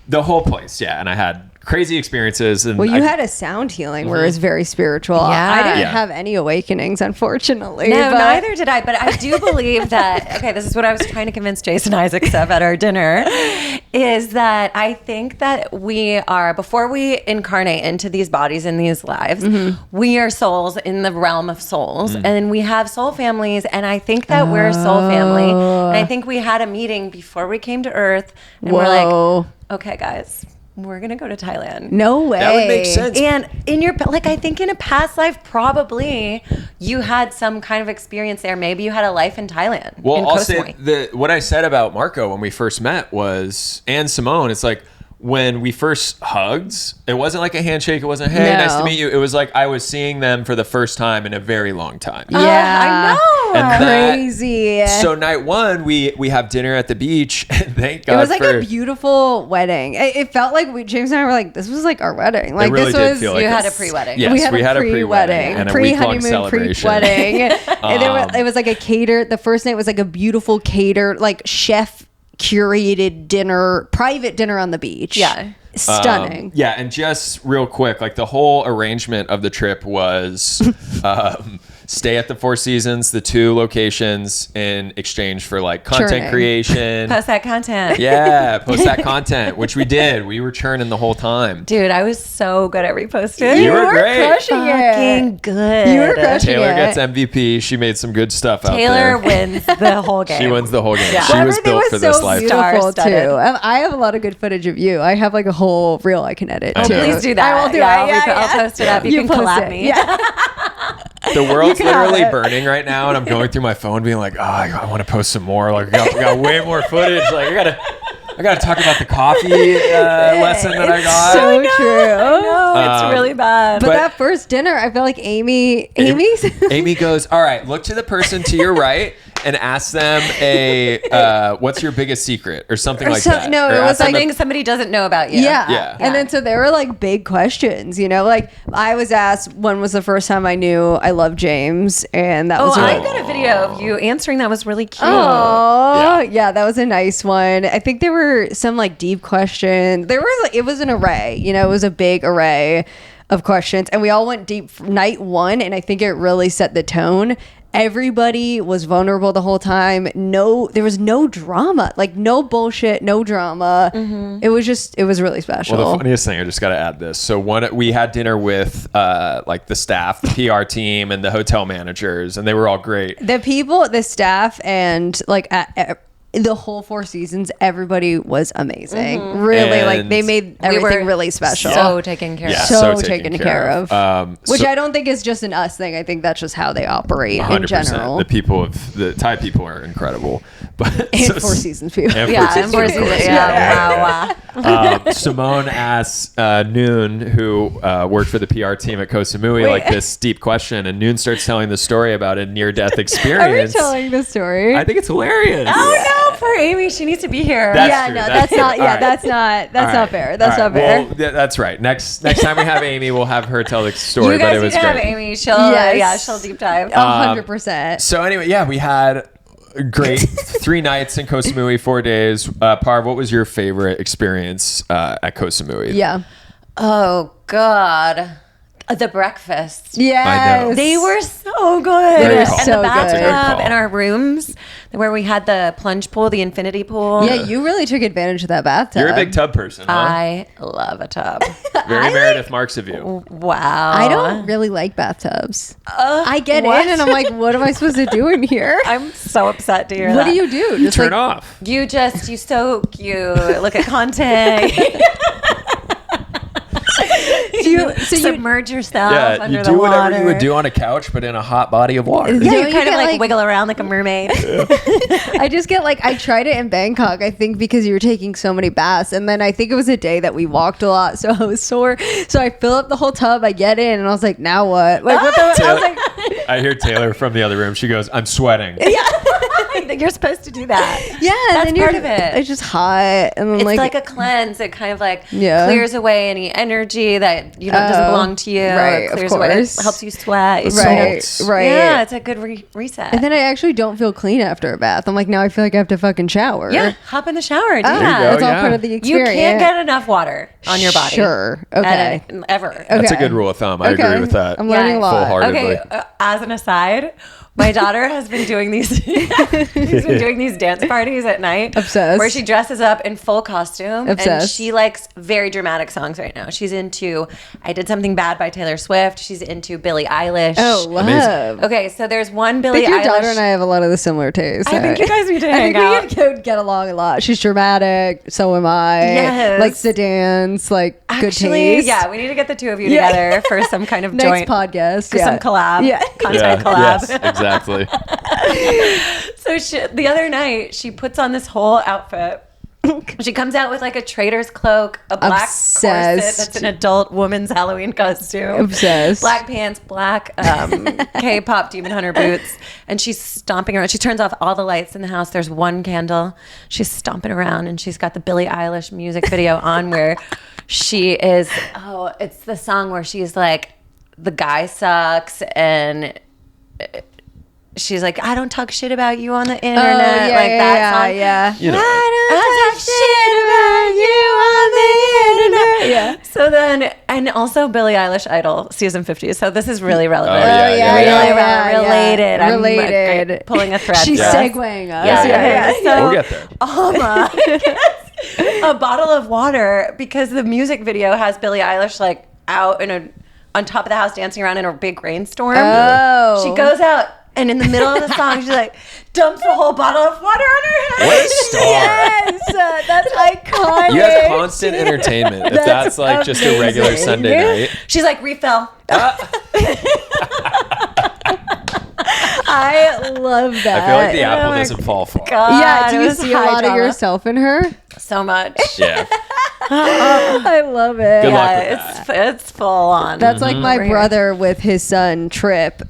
the whole place. Yeah. And I had crazy experiences. And you had a sound healing where it was very spiritual. Yeah. I didn't have any awakenings, unfortunately. No, neither did I. But I do believe that, okay, this is what I was trying to convince Jason Isaacs of at our dinner, is that I think that we are, before we incarnate into these bodies in these lives, we are souls in the realm of souls, and we have soul families, and I think that we're a soul family, and I think we had a meeting before we came to Earth, and we're like, okay, guys, we're gonna go to Thailand. No way. That would make sense. And in your, like, I think in a past life, probably you had some kind of experience there. Maybe you had a life in Thailand. Well, in I'll Koh say Samui. what I said about Marco when we first met was, and Simone, it's like, when we first hugged, it wasn't like a handshake. It wasn't, hey, nice to meet you. It was like I was seeing them for the first time in a very long time. Yeah, I know. And crazy. So night one, we have dinner at the beach. And thank God it was like a beautiful wedding. It felt like James and I were like, this was like our wedding. Like, really this did was, feel like you had this. a pre-wedding. Yes, we had a pre-wedding and a week-long pre-honeymoon, celebration. pre-wedding. And it was like a catered. The first night was like a beautiful catered, like chef curated dinner, private dinner on the beach. Yeah. Stunning. Yeah, and just real quick, like the whole arrangement of the trip was stay at the Four Seasons, the 2 locations, in exchange for like content Churning. creation. Post that content. Yeah, post that content, which we did. We were churning the whole time. Dude, I was so good at reposting. You were great. Crushing Fucking it. good. You were crushing Taylor it. gets MVP. She made some good stuff out Taylor there. wins the whole game. She wins the whole game. Yeah. She was Everything built for this so life. beautiful too. Star-studded. I have a lot of good footage of you. I have like a whole reel I can edit I too. know. Please do that. I will do Yeah, it. I'll post it up. You can post collab it. me. Yeah. The world's can have literally it. burning right now, and I'm going through my phone being like, oh, I want to post some more. Like, I got way more footage. Like, I gotta talk about the coffee lesson that I got. So true. No, it's really bad. But that first dinner, I felt like Amy goes, all right, look to the person to your right and ask them what's your biggest secret or something like that. No, Or it was ask them something somebody doesn't know about you. Yeah. And then so there were like big questions, you know, like I was asked when was the first time I knew I loved James, and that was I got a video of you answering that was really cute. Oh, yeah, that was a nice one. I think there were some like deep questions. There was it was an array, you know, it was a big array of questions, and we all went deep night one, and I think it really set the tone. Everybody was vulnerable the whole time. There was no drama, like no bullshit, no drama. It was really special. Well, the funniest thing, I just got to add this. So we had dinner with like the staff, the PR team, and the hotel managers, and they were all great. The people, the staff, and like the whole Four Seasons, everybody was amazing. Really, And like they made everything really special. So taken care of. Yeah, So taken care of. Which so- I don't think is just an us thing. I think that's just how they operate 100%. in general. The Thai people are incredible. But And Four Seasons people. and Yeah, Four and Four Seasons, of Seasons. course. Yeah, wow. Simone asked Noon, who worked for the PR team at Koh Samui, like this deep question, and Noon starts telling the story about a near-death Are we experience. telling the story? I think it's hilarious. Oh no, poor Amy. She needs to be here. That's true. not. That's All right. not fair. That's All not right. fair. Well, that's right. Next time we have Amy, we'll have her tell the story. You guys but it need was to have great. Amy. She'll Yes. she'll deep dive. 100%. So anyway, yeah, we had a great 3 nights in Koh Samui, 4 days. Parv, what was your favorite experience at Koh Samui? Yeah. Oh God. The breakfast. Yes. They were so good. Great And call. the So good. bathtub and our rooms where we had the plunge pool, the infinity pool. Yeah, you really took advantage of that bathtub. You're a big tub person, huh? I love a tub. Very Meredith Marks of you. Wow. I don't really like bathtubs. I get what? in and I'm like, what am I supposed to do in here? I'm so upset to hear What that. do you do? Just Turn like, off. You soak, you look at content. Do you submerge yourself Yeah, under you the do water. whatever you would do on a couch, but in a hot body of water. Yeah, Yeah, you you kind of get, like like- wiggle around like a mermaid. I just get like, I tried it in Bangkok, I think because you were taking so many baths. And then I think it was a day that we walked a lot. So I was sore. So I fill up the whole tub. I get in and I was like, now what? Like, what the? I was like, I hear Taylor from the other room. She goes, I'm sweating. You're supposed to do that. yeah. That's and then part you're, of it. It's just hot. And then It's like, like a cleanse. It kind of like Yeah. clears away any energy that doesn't belong to you. right, It of clears away. It course. helps you sweat. It's right, salts. right. Yeah, it's a good reset. And then I actually don't feel clean after a bath. I'm like, now I feel like I have to fucking shower. yeah, hop in the shower. Do There you that. go. That's all yeah. part of the You experience. can't get enough water on your body. Sure. Okay. Ever. That's a Okay. good rule of thumb. I Okay. agree with that. I'm learning a lot. Full-heartedly. Okay, as an aside, My daughter has been doing these. She's been doing these dance parties at night. Obsessed. Where she dresses up in full costume. Obsessed. And she likes very dramatic songs right now. She's into "I Did Something Bad" by Taylor Swift. She's into Billie Eilish. Oh, love. Amazing. Okay, so there's one I Billie think your Eilish. daughter and I have a lot of the similar tastes. I think you guys need to hang out. I think we could get along a lot. She's dramatic. So am I. Yes. Likes to dance. Like good Actually, taste. yeah, we need to get the two of you together for some kind of Next joint podcast. for some collab. Yeah. Content collab. Yes, exactly. So the other night, she puts on this whole outfit. She comes out with like a Traitors cloak, a black corset that's an adult woman's Halloween costume. Obsessed. Black pants, black K-pop Demon Hunter boots. And she's stomping around. She turns off all the lights in the house. There's one candle. She's stomping around and she's got the Billie Eilish music video on where she is, it's the song where she's like, the guy sucks and... She's like, I don't talk shit about you on the internet. That song. Yeah. You know. I don't talk shit about you on the internet. Yeah. So then, and also Billie Eilish Idol season 50. So this is really relevant. Related. I'm Related. pulling a thread. She's for us. segueing us. Yeah. So, We'll get there. Alma gets a bottle of water because the music video has Billie Eilish like out on top of the house dancing around in a big rainstorm. Oh. She goes out. And in the middle of the song, she like dumps a whole bottle of water on her head. What a star. Yes, that's iconic. You have constant entertainment. If that's like just a regular amazing. Sunday night. She's like, refill. I love that. I feel like the apple my doesn't fall far. God, Yeah, do it you was see a high lot of drama. yourself in her? So much. Yeah. I love it. Good luck Yeah, with that. it's full on. That's like my Over here. brother with his son Trip.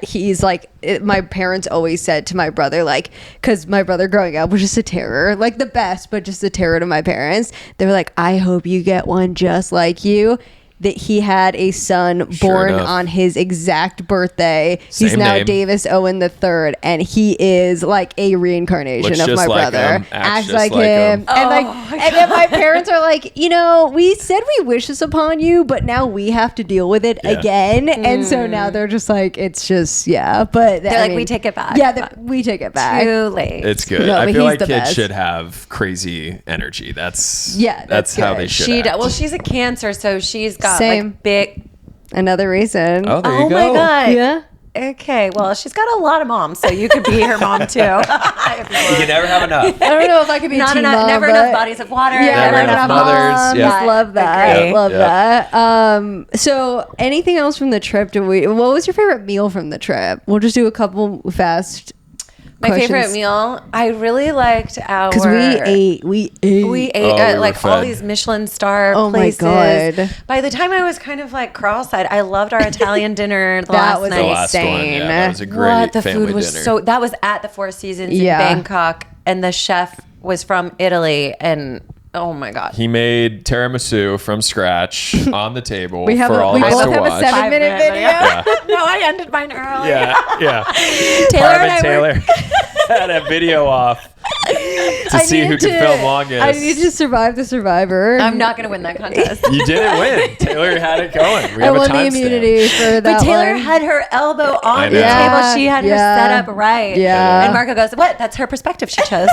He's like, my parents always said to my brother, like, because my brother growing up was just a terror, like the best, but just a terror to my parents. They were like, I hope you get one just like you. That he had a son born enough. on his exact birthday. He's Same now name. Davis Owen III, and he is like a reincarnation Looks of just my like brother. him, acts Acts just like like him, him. and then my parents are like, we said we wish this upon you, but now we have to deal with it Yeah. again, and so now they're just like, it's just but They're like, we take it back. Yeah, we take it back. Too late. It's good. No, I but feel he's like the kids best. should have crazy energy. That's That's how good. they should act. Well, she's a Cancer, so she's got Same. like big. Another reason. Oh, there you Oh go. my god. Yeah. Okay. Well, she's got a lot of moms, so you could be her mom too. You can never have enough. I don't know if I could be Not team enough. mom, Never but- enough bodies of water. Yeah, Never enough mothers. moms. Yeah. Love that. Agree. Love Yeah. that. So anything else from the trip? What was your favorite meal from the trip? We'll just do a couple fast. My questions. favorite meal. I really liked our. Because we ate. We ate we were like all fed. these Michelin star Oh my places. God. By the time I was kind of like cross-eyed, I loved our Italian dinner That last was night. The last one. insane. Yeah, that was a great What the family food was dinner. so. That was at the Four Seasons Yeah. in Bangkok, and the chef was from Italy, and oh my god. He made tiramisu from scratch on the table We have for a- all we of us both to have a watch. 7-minute video. Yeah. No, I ended mine early. Yeah. Taylor and I Taylor were- had a video off to see who could film longest. I need to survive the Survivor. I'm not gonna win that contest. You didn't win. Taylor had it going. We I have a won the timestamp. immunity for that. But Taylor one. had her elbow I on the know. table. She had her Yeah. set up right. Yeah. And Marco goes, "What? That's her perspective she chose."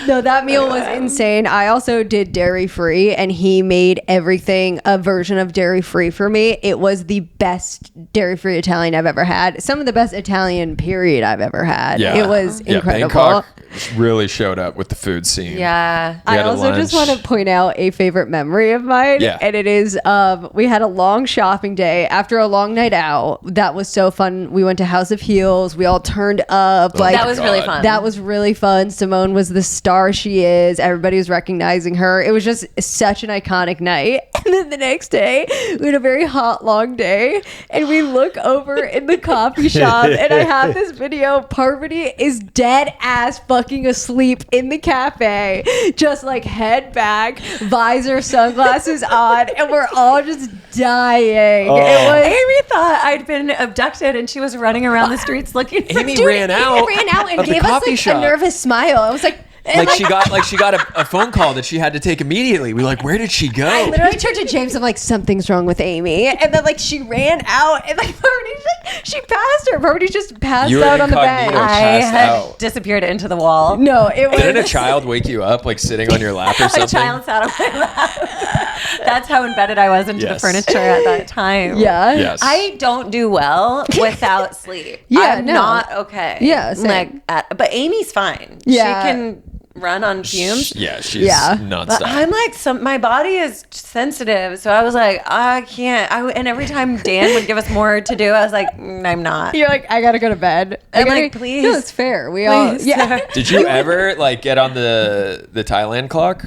No, that meal was insane. I also did dairy free, and he made everything a version of dairy free for me. It was the best dairy free Italian I've ever had. Some of the best Italian period I've ever had. Yeah. It was incredible. Bangkok really showed up with the food scene. Yeah. We I had a also just lunch. want to point out a favorite memory of mine. Yeah. And it is we had a long shopping day after a long night out. That was so fun. We went to House of Heels. We all turned up. Oh like That was really fun. That was really fun. Simone was the star she is. Everybody was recognizing her. It was just such an iconic night. And then the next day, we had a very hot, long day. And we look over in the coffee shop, and I have this video. Parvati is dead ass fucking asleep in the cafe, just like head back, visor, sunglasses on, and we're all just dying. Oh. It was. Amy thought I'd been abducted, and she was running around the streets looking for Amy me. ran out. Ran out and of the gave us coffee like shop. a nervous smile. I was like, Like she got a phone call that she had to take immediately. We're like, where did she go? I literally turned to James. I'm like, something's wrong with Amy. And then like she ran out and like she passed her. Parvati just passed out on the bed. I had disappeared into the wall. No, it was. Didn't a child wake you up like sitting on your lap or something? A child sat on my lap. That's how embedded I was into the furniture at that time. Yeah. Yes. I don't do well without sleep. Yeah, I'm not okay. Yeah, same. But Amy's fine. Yeah. She can run on fumes. Yeah, she's nonstop. But I'm like, my body is sensitive, so I was like, I can't. And every time Dan would give us more to do, I was like, I'm not. You're like, I gotta go to bed. I'm like, please. No, it's fair. We all. Yeah. Did you ever like get on the Thailand clock?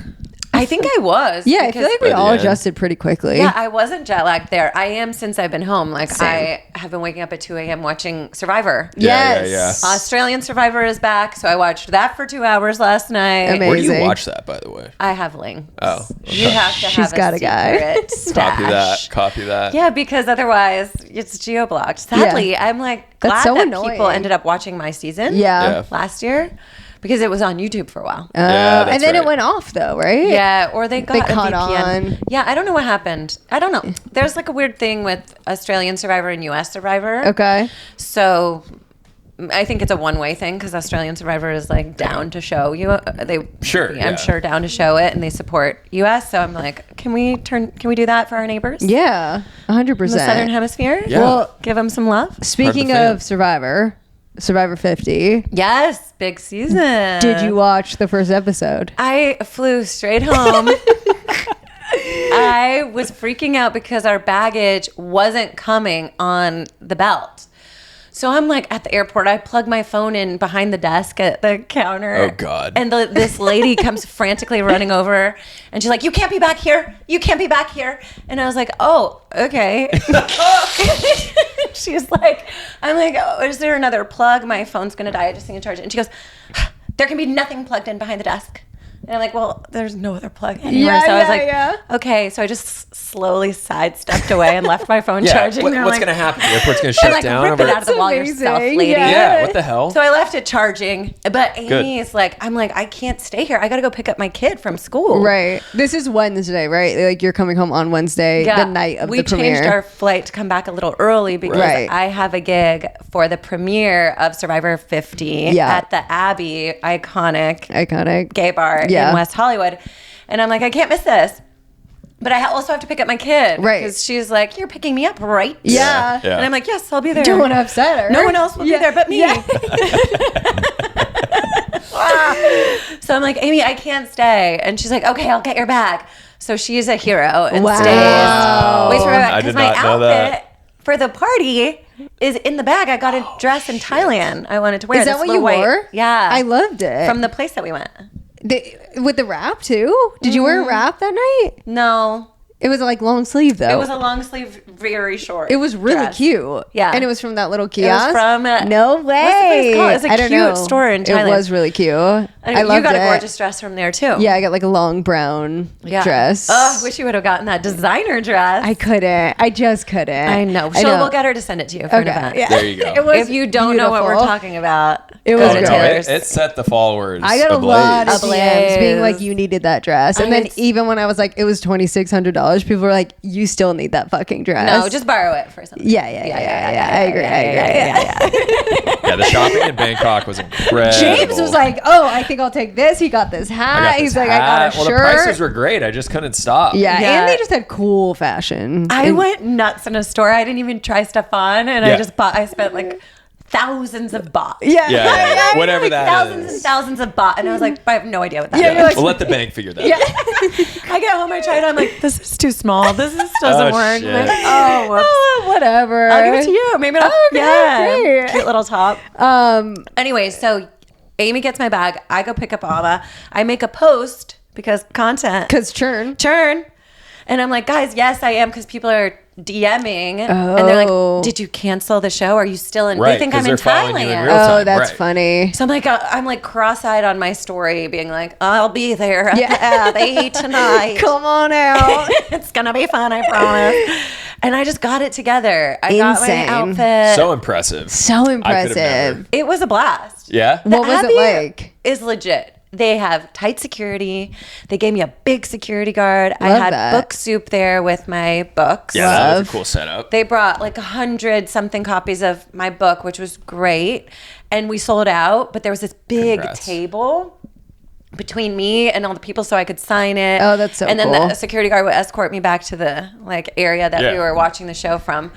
I think I was. Yeah, I feel like we all adjusted pretty quickly. Yeah, I wasn't jet lagged there. I am since I've been home. Like, Same. I have been waking up at 2 a.m. watching Survivor. Yes. Australian Survivor is back, so I watched that for 2 hours last night. Amazing. Where do you watch that, by the way? I have links. Oh. You have to She's have got a a guy. secret stash. Copy that. Yeah, because otherwise it's geo-blocked. Sadly, I'm like glad That's so that annoying. people ended up watching my season Yeah. last year because it was on YouTube for a while. that's and then right. it went off though, right? Yeah, or they got caught a VPN. on. Yeah, I don't know what happened. I don't know. There's like a weird thing with Australian Survivor and US Survivor. Okay. So I think it's a one-way thing because Australian Survivor is like down to show you. I'm sure down to show it, and they support US. So I'm like, can we do that for our neighbors? Yeah, 100%. In the Southern Hemisphere. Yeah. Well, Give them some love. speaking of Survivor 50. Yes, big season. Did you watch the first episode? I flew straight home. I was freaking out because our baggage wasn't coming on the belt. So I'm like at the airport. I plug my phone in behind the desk at the counter. Oh, God. And this lady comes frantically running over, and she's like, "You can't be back here. You can't be back here." And I was like, "Oh, okay." She's like, I'm like, "Oh, is there another plug? My phone's gonna die. I just need to charge it." And she goes, "There can be nothing plugged in behind the desk." And I'm like, well, there's no other plug anywhere. So I was like, okay. So I just slowly sidestepped away and left my phone charging. What's going to happen? The airport's going to shut down? Rip it out of the wall yourself, lady. Yeah, what the hell? So I left it charging. But Amy's like, I'm like, I can't stay here. I got to go pick up my kid from school. Right. This is Wednesday, right? Like you're coming home on Wednesday, the night of the premiere. We changed our flight to come back a little early because I have a gig for the premiere of Survivor 50 at the Abbey, iconic gay bar in West Hollywood. And I'm like, I can't miss this. But I also have to pick up my kid. Right. Because she's like, you're picking me up, right? Yeah. And I'm like, yes, I'll be there. Don't want to upset her. No one else will be there but me. Yeah. So I'm like, Amy, I can't stay. And she's like, okay, I'll get your bag. So she's a hero and stays. Waits for my bag. Because my outfit for the party is in the bag. I got a dress in Thailand. I wanted to wear. Is that what you wore? Yeah. I loved it. From the place that we went. With the wrap too? Did you wear a wrap that night? No. It was like long sleeve though. It was a long sleeve, very short. It was really dress. Cute. Yeah. And it was from that little kiosk. It was from no way. What's the place called? It's a cute store in Thailand. It was really cute. I loved You got it. a gorgeous dress from there too. Yeah, I got like a long brown dress. Oh, I wish you would have gotten that designer dress. I couldn't. I just couldn't. I know. We'll get her to send it to you for an event. Yeah. There you go. It was if you don't know what we're talking about, it was go to great. Taylor's. It set the followers. I got a lot of ablaze. DMs being like, "You needed that dress," and then even when I was like, "It was $2,600," people were like, "You still need that fucking dress." No, just borrow it for something. Yeah. I agree. Yeah, the shopping in Bangkok was incredible. James was like, "Oh, I think I'll take this." He got this hat. He's like, "I got a shirt." Well, the prices were great. I just couldn't stop. Yeah, and they just had cool fashion. I went nuts in a store. I didn't even try stuff on, and I just bought. I spent like thousands of baht. Yeah. Whatever like that thousands is. and thousands of baht, and I was like, I have no idea what that is. you're like, We'll let the bank figure that out. I get home, I try it. I'm like, this is too small. This doesn't work. Shit. Like, oh, whoops. Whatever. I'll give it to you. Maybe not. Great. Cute little top. Anyway, so Amy gets my bag. I go pick up Alma. I make a post because content. Because churn. And I'm like, guys, yes, I am, because people are DMing. And they're like, did you cancel the show? Are you still in? Right, they think I'm in Thailand. Oh, that's funny. So I'm like cross-eyed on my story, being like, I'll be there at the Abbey tonight. Come on out. It's going to be fun, I promise. And I just got it together. I got my outfit. So impressive. So impressive. It was a blast. Yeah? What was it like? Is legit. they have tight security. They gave me a big security guard. I Love had that. book soup there with my books. Yeah, that was a cool setup. They brought like 100 something copies of my book, which was great. And we sold out, but there was this big table between me and all the people so I could sign it. Oh, that's so cool. And then the security guard would escort me back to the like area that we were watching the show from.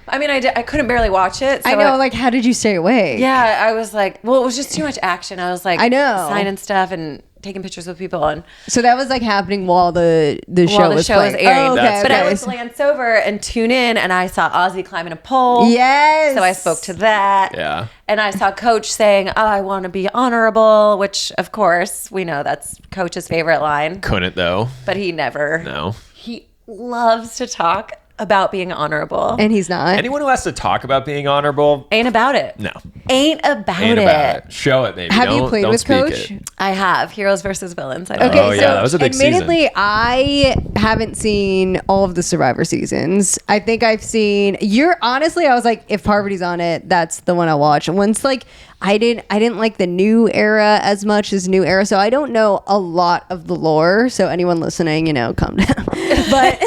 I mean, I couldn't barely watch it. So I know, like, how did you stay awake? Yeah, I was like, well, it was just too much action. I was like, I know, signing stuff and taking pictures with people. And so that was like happening while the show was airing. Oh, okay, but I would glance over and tune in, and I saw Ozzy climbing a pole. Yes. So I spoke to that. Yeah. And I saw Coach saying, "Oh, I want to be honorable," which, of course, we know that's Coach's favorite line. Couldn't though. But he never. No. He loves to talk about being honorable. And he's not. Anyone who has to talk about being honorable, Ain't about it. no. Ain't about it. Show it, maybe. Have you played don't with speak Coach? it. I have. Heroes versus Villains. Okay, Oh, so yeah, that was a big admittedly, I haven't seen all of the Survivor seasons. I think I've seen. Honestly, I was like, if Parvati's on it, that's the one I'll watch. And once like I didn't like the new era as much as new era, so I don't know a lot of the lore. So anyone listening, calm down. But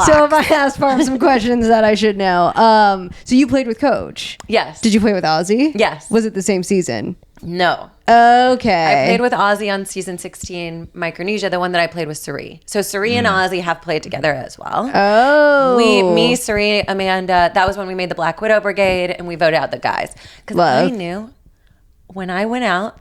so if I ask Parv some questions that I should know, so you played with Coach. Yes. Did you play with Ozzy? Yes. Was it the same season? No. Okay. I played with Ozzy on season 16, Micronesia. The one that I played was Suri. So Suri and Ozzy have played together as well. Oh. Me, Suri, Amanda, that was when we made the Black Widow Brigade and we voted out the guys. Because I knew when I went out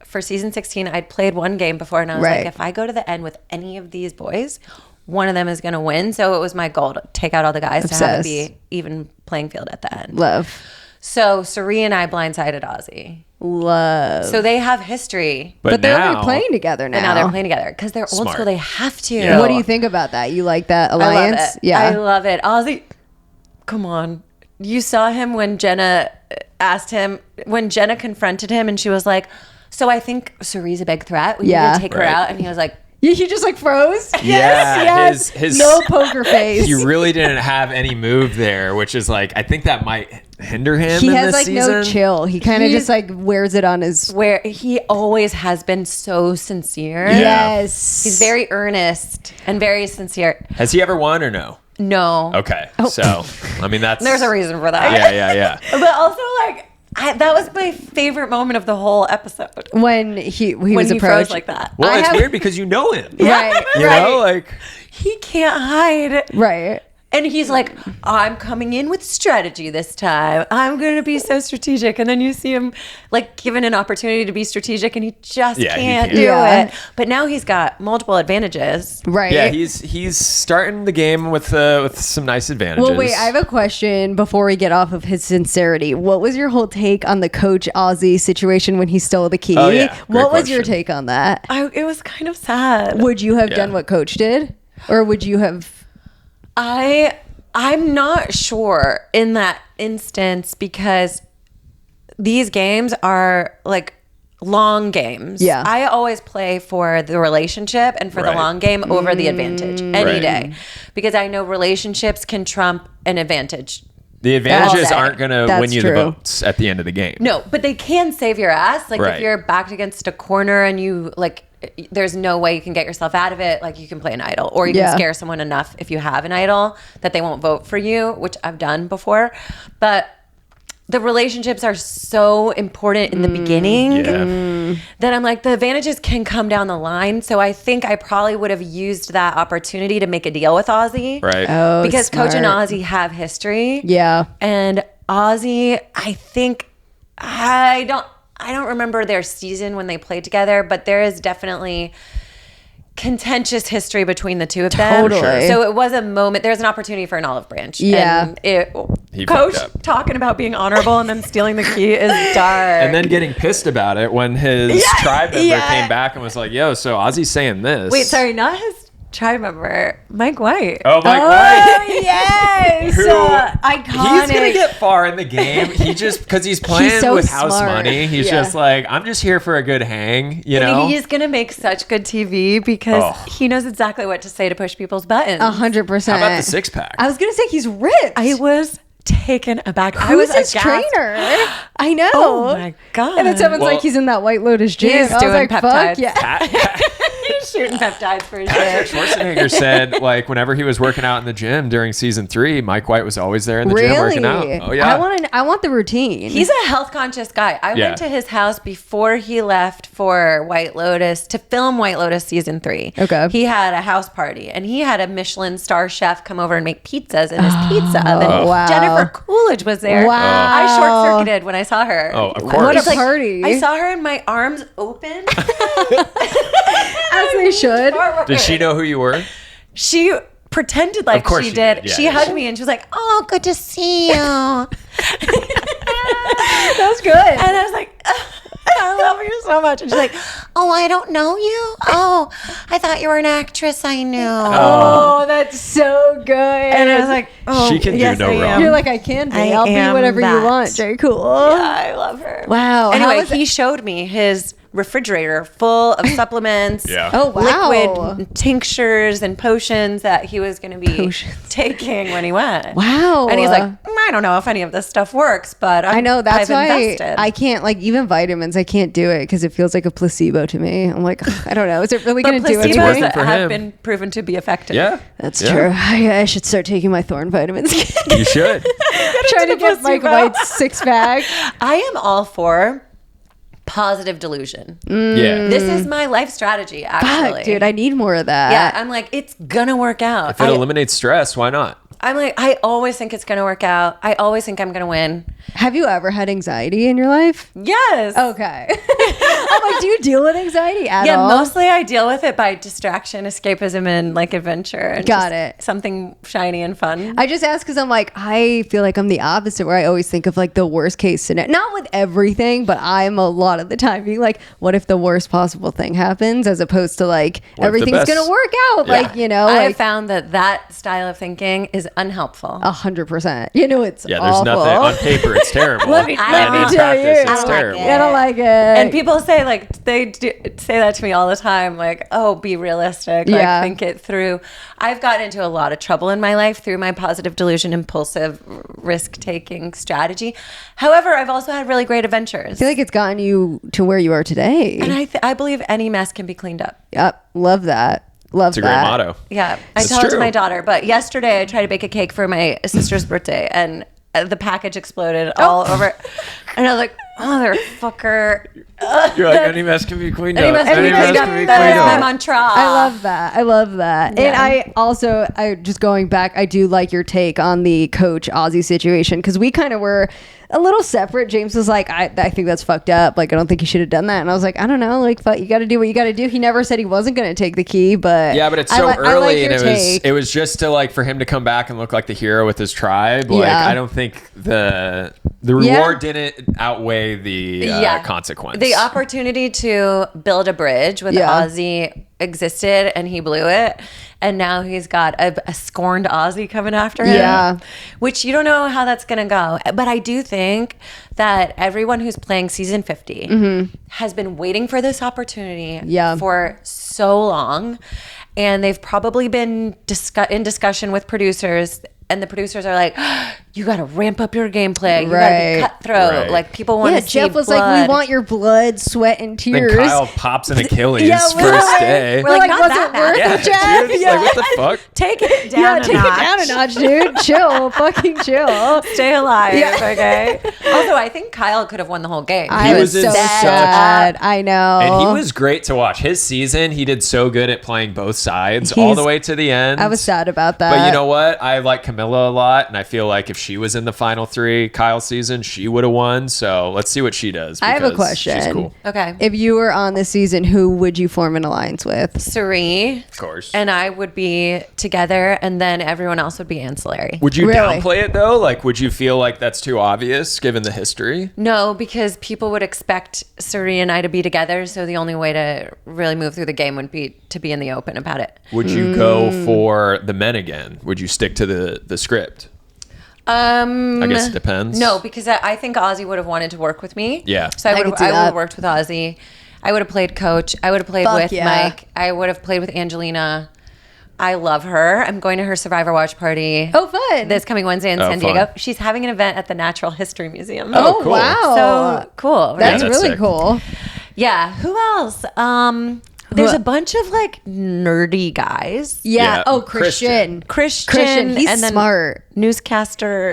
for season 16, I'd played one game before and I was like, if I go to the end with any of these boys, one of them is going to win. So it was my goal to take out all the guys to have it be even playing field at the end. Love. So Suri and I blindsided Ozzy. Love. So they have history. But they're only playing together now. And now they're playing together because they're old school. They have to. Yeah. What do you think about that? You like that alliance? I love it. Yeah. I love it. Ozzy, come on. You saw him when Jenna confronted him and she was like, so I think Suri's a big threat. We need to take her out. And he was like, he just like froze. Yes. His no poker face. He really didn't have any move there, which is like, I think that might hinder him. He in has this like season. no chill. He kind of just like wears it on his. Where he always has been so sincere. Yeah. Yes. He's very earnest and very sincere. Has he ever won or no? No. Okay. So, I mean, There's a reason for that. Yeah. But also like, that was my favorite moment of the whole episode. When he was he approached froze like that. Well, it's weird because you know him. Right. You know, like. He can't hide. Right. And he's like, I'm coming in with strategy this time. I'm going to be so strategic. And then you see him like given an opportunity to be strategic and he just can't do it. But now he's got multiple advantages. Right. Yeah, he's starting the game with some nice advantages. Well, wait, I have a question before we get off of his sincerity. What was your whole take on the Coach Ozzy situation when he stole the key? Oh, yeah. What was your take on that? It was kind of sad. Would you have done what Coach did? Or would you have... I'm not sure in that instance because these games are like long games. Yeah. I always play for the relationship and for the long game over the advantage any day because I know relationships can trump an advantage. The advantages aren't going to win you the votes at the end of the game. No, but they can save your ass. Like if you're backed against a corner and you like, there's no way you can get yourself out of it. Like you can play an idol or you can scare someone enough if you have an idol that they won't vote for you, which I've done before. But the relationships are so important in the beginning that I'm like, the advantages can come down the line. So I think I probably would have used that opportunity to make a deal with Ozzy. Right. Oh, because smart. Coach and Ozzy have history. Yeah. And Ozzy, I think, I don't remember their season when they played together, but there is definitely contentious history between the two of them. Totally. So it was a moment. There's an opportunity for an olive branch. Yeah. And Coach talking about being honorable and then stealing the key is dark. And then getting pissed about it when his tribe member came back and was like, yo, so Ozzy's saying this. Wait, sorry, not his tribe member, Mike White. Oh, Mike White. Yes. Iconic. He's going to get far in the game. He just, because he's playing with house money, he's just like, I'm just here for a good hang, you know? He's going to make such good TV because he knows exactly what to say to push people's buttons. 100%. How about the six pack? I was going to say he's ripped. I was taken aback. I Who's was his aghast. trainer? I know. Oh my God. And then someone's like, he's in that White Lotus gym. He's I was doing like, peptides. fuck yeah. He's shooting peptides for his Patrick shit. Schwarzenegger said, like, whenever he was working out in the gym during season 3, Mike White was always there in the gym working out. Oh yeah. I want the routine. He's a health conscious guy. I went to his house before he left for White Lotus to film White Lotus season 3. Okay. He had a house party and he had a Michelin star chef come over and make pizzas in his pizza oven. Wow. Jennifer Coolidge was there. Wow. I short circuited when I saw her. Oh, of course. What a Like, party. I saw her and my arms open. As they should. Did she know who you were? She pretended like Of course she she did. did. Yeah, she yeah. hugged me and she was like, "Oh, good to see you." And That's good. I was like, "I love you so much." And she's like, "Oh, I don't know you. Oh, I thought you were an actress I knew." Oh, that's so good. And I was like, "Oh, She can do yes, no I am. wrong. you're like, I can be. I I'll be am whatever you that. want. Very cool. Yeah, I love her. Wow. How Anyway, was it- he showed me his refrigerator full of supplements. Yeah. Oh, wow. Liquid tinctures and potions that he was going to be taking when he went. Wow. And he's like, I don't know if any of this stuff works, but I know that's I've why invested. I can't, like, even vitamins. I can't do it because it feels like a placebo to me. I'm like, I don't know. Is it really But going to do placebos working anything? for have him. been proven to be effective. Yeah. That's Yeah. true. I should start taking my Thorn vitamins. You should. Trying to the get Mike placebo. White's 6-pack. I am all for positive delusion. Yeah. This is my life strategy, actually. Fuck, dude, I need more of that. Yeah, I'm like, it's gonna work out. If it eliminates stress, why not? I'm like, I always think it's gonna work out. I always think I'm gonna win. Have you ever had anxiety in your life? Yes. Okay. I'm like, do you deal with anxiety at Yeah, all? mostly I deal with it by distraction, escapism, and like adventure. And Got just it. Something shiny and fun. I just ask because I'm like, I feel like I'm the opposite where I always think of like the worst case scenario. Not with everything, but I'm a lot of the time being like, what if the worst possible thing happens as opposed to like, What if the everything's best- going to work out. Yeah. Like, you know, I have like found that style of thinking is unhelpful. 100%. You know, it's Yeah, there's awful. nothing on paper. It's terrible. Let me And tell in you. practice, I it's don't like terrible. it. I don't like it. And people say like they say that to me all the time, like, "Oh, be realistic, like Yeah. think it through." I've gotten into a lot of trouble in my life through my positive delusion, impulsive risk-taking strategy. However, I've also had really great adventures, I feel like it's gotten you to where you are today. and I believe any mess can be cleaned up. Yep. Love that. Love It's a that. great motto. Yeah, I It's tell it to true. my daughter. But yesterday, I tried to bake a cake for my sister's birthday, and the package exploded all over. And I was like, "Motherfucker!" You're like, any mess can be cleaned Any up. mess Any can be mess cleaned can up. be That cleaned is my up. mantra. I love that. I love that. Yeah. And I just going back, I do like your take on the Coach Ozzy situation because we kind of were a little separate. James was like, I think that's fucked up. Like, I don't think you should have done that. And I was like, I don't know. Like, fuck, you got to do what you got to do. He never said he wasn't going to take the key, but Yeah, but it's I so like early, your and take. it was just to like for him to come back and look like the hero with his tribe. Like, Yeah. I don't think the reward didn't outweigh the consequence. The opportunity to build a bridge with Yeah. Ozzy existed, and he blew it. And now he's got a scorned Ozzy coming after him. Yeah. Which you don't know how that's going to go. But I do think that everyone who's playing season 50 has been waiting for this opportunity Yeah. for so long. And they've probably been in discussion with producers. And the producers are like, you got to ramp up your gameplay. You got to Right. be cutthroat. Right. Like, people want Yeah, to see Jeff was blood. like, we want your blood, sweat, and then tears. Kyle pops an Achilles Yeah, first literally. day. We're We're like, not was that it bad. worth Yeah, it, Jeff? dude, like, what the fuck? Take it down Yeah, a take notch. it down a notch, dude. Chill. Fucking chill. Stay alive, Yeah. okay? Also, I think Kyle could have won the whole game. I He was was so in such- sad. I know. And he was great to watch. His season, he did so good at playing both sides all the way to the end. I was sad about that. But you know what? I like Camilla a lot, and I feel like if she was in the final 3 Kyle season, she would have won. So let's see what she does. I have a because question. She's cool. Okay. If you were on this season, who would you form an alliance with? Suri Of course. and I would be together, and then everyone else would be ancillary. Would you Really? downplay it though? Like, would you feel like that's too obvious given the history? No, because people would expect Suri and I to be together, so the only way to really move through the game would be to be in the open about it. Would you go for the men again? Would you stick to the script? I guess it depends. No, because I think Ozzy would have wanted to work with me. Yeah. So I I would could see have that. worked with Ozzy. I would have played Coach. I would have played Fuck with yeah. Mike. I would have played with Angelina. I love her. I'm going to her Survivor Watch party. Oh, fun. This coming Wednesday in San fun. Diego. She's having an event at the Natural History Museum. Oh, cool. wow. So cool. That's really sick. cool. Yeah. Who else? There's a bunch of like nerdy guys. Yeah. Yeah. Oh, Christian. Christian. He's and then smart. Newscaster.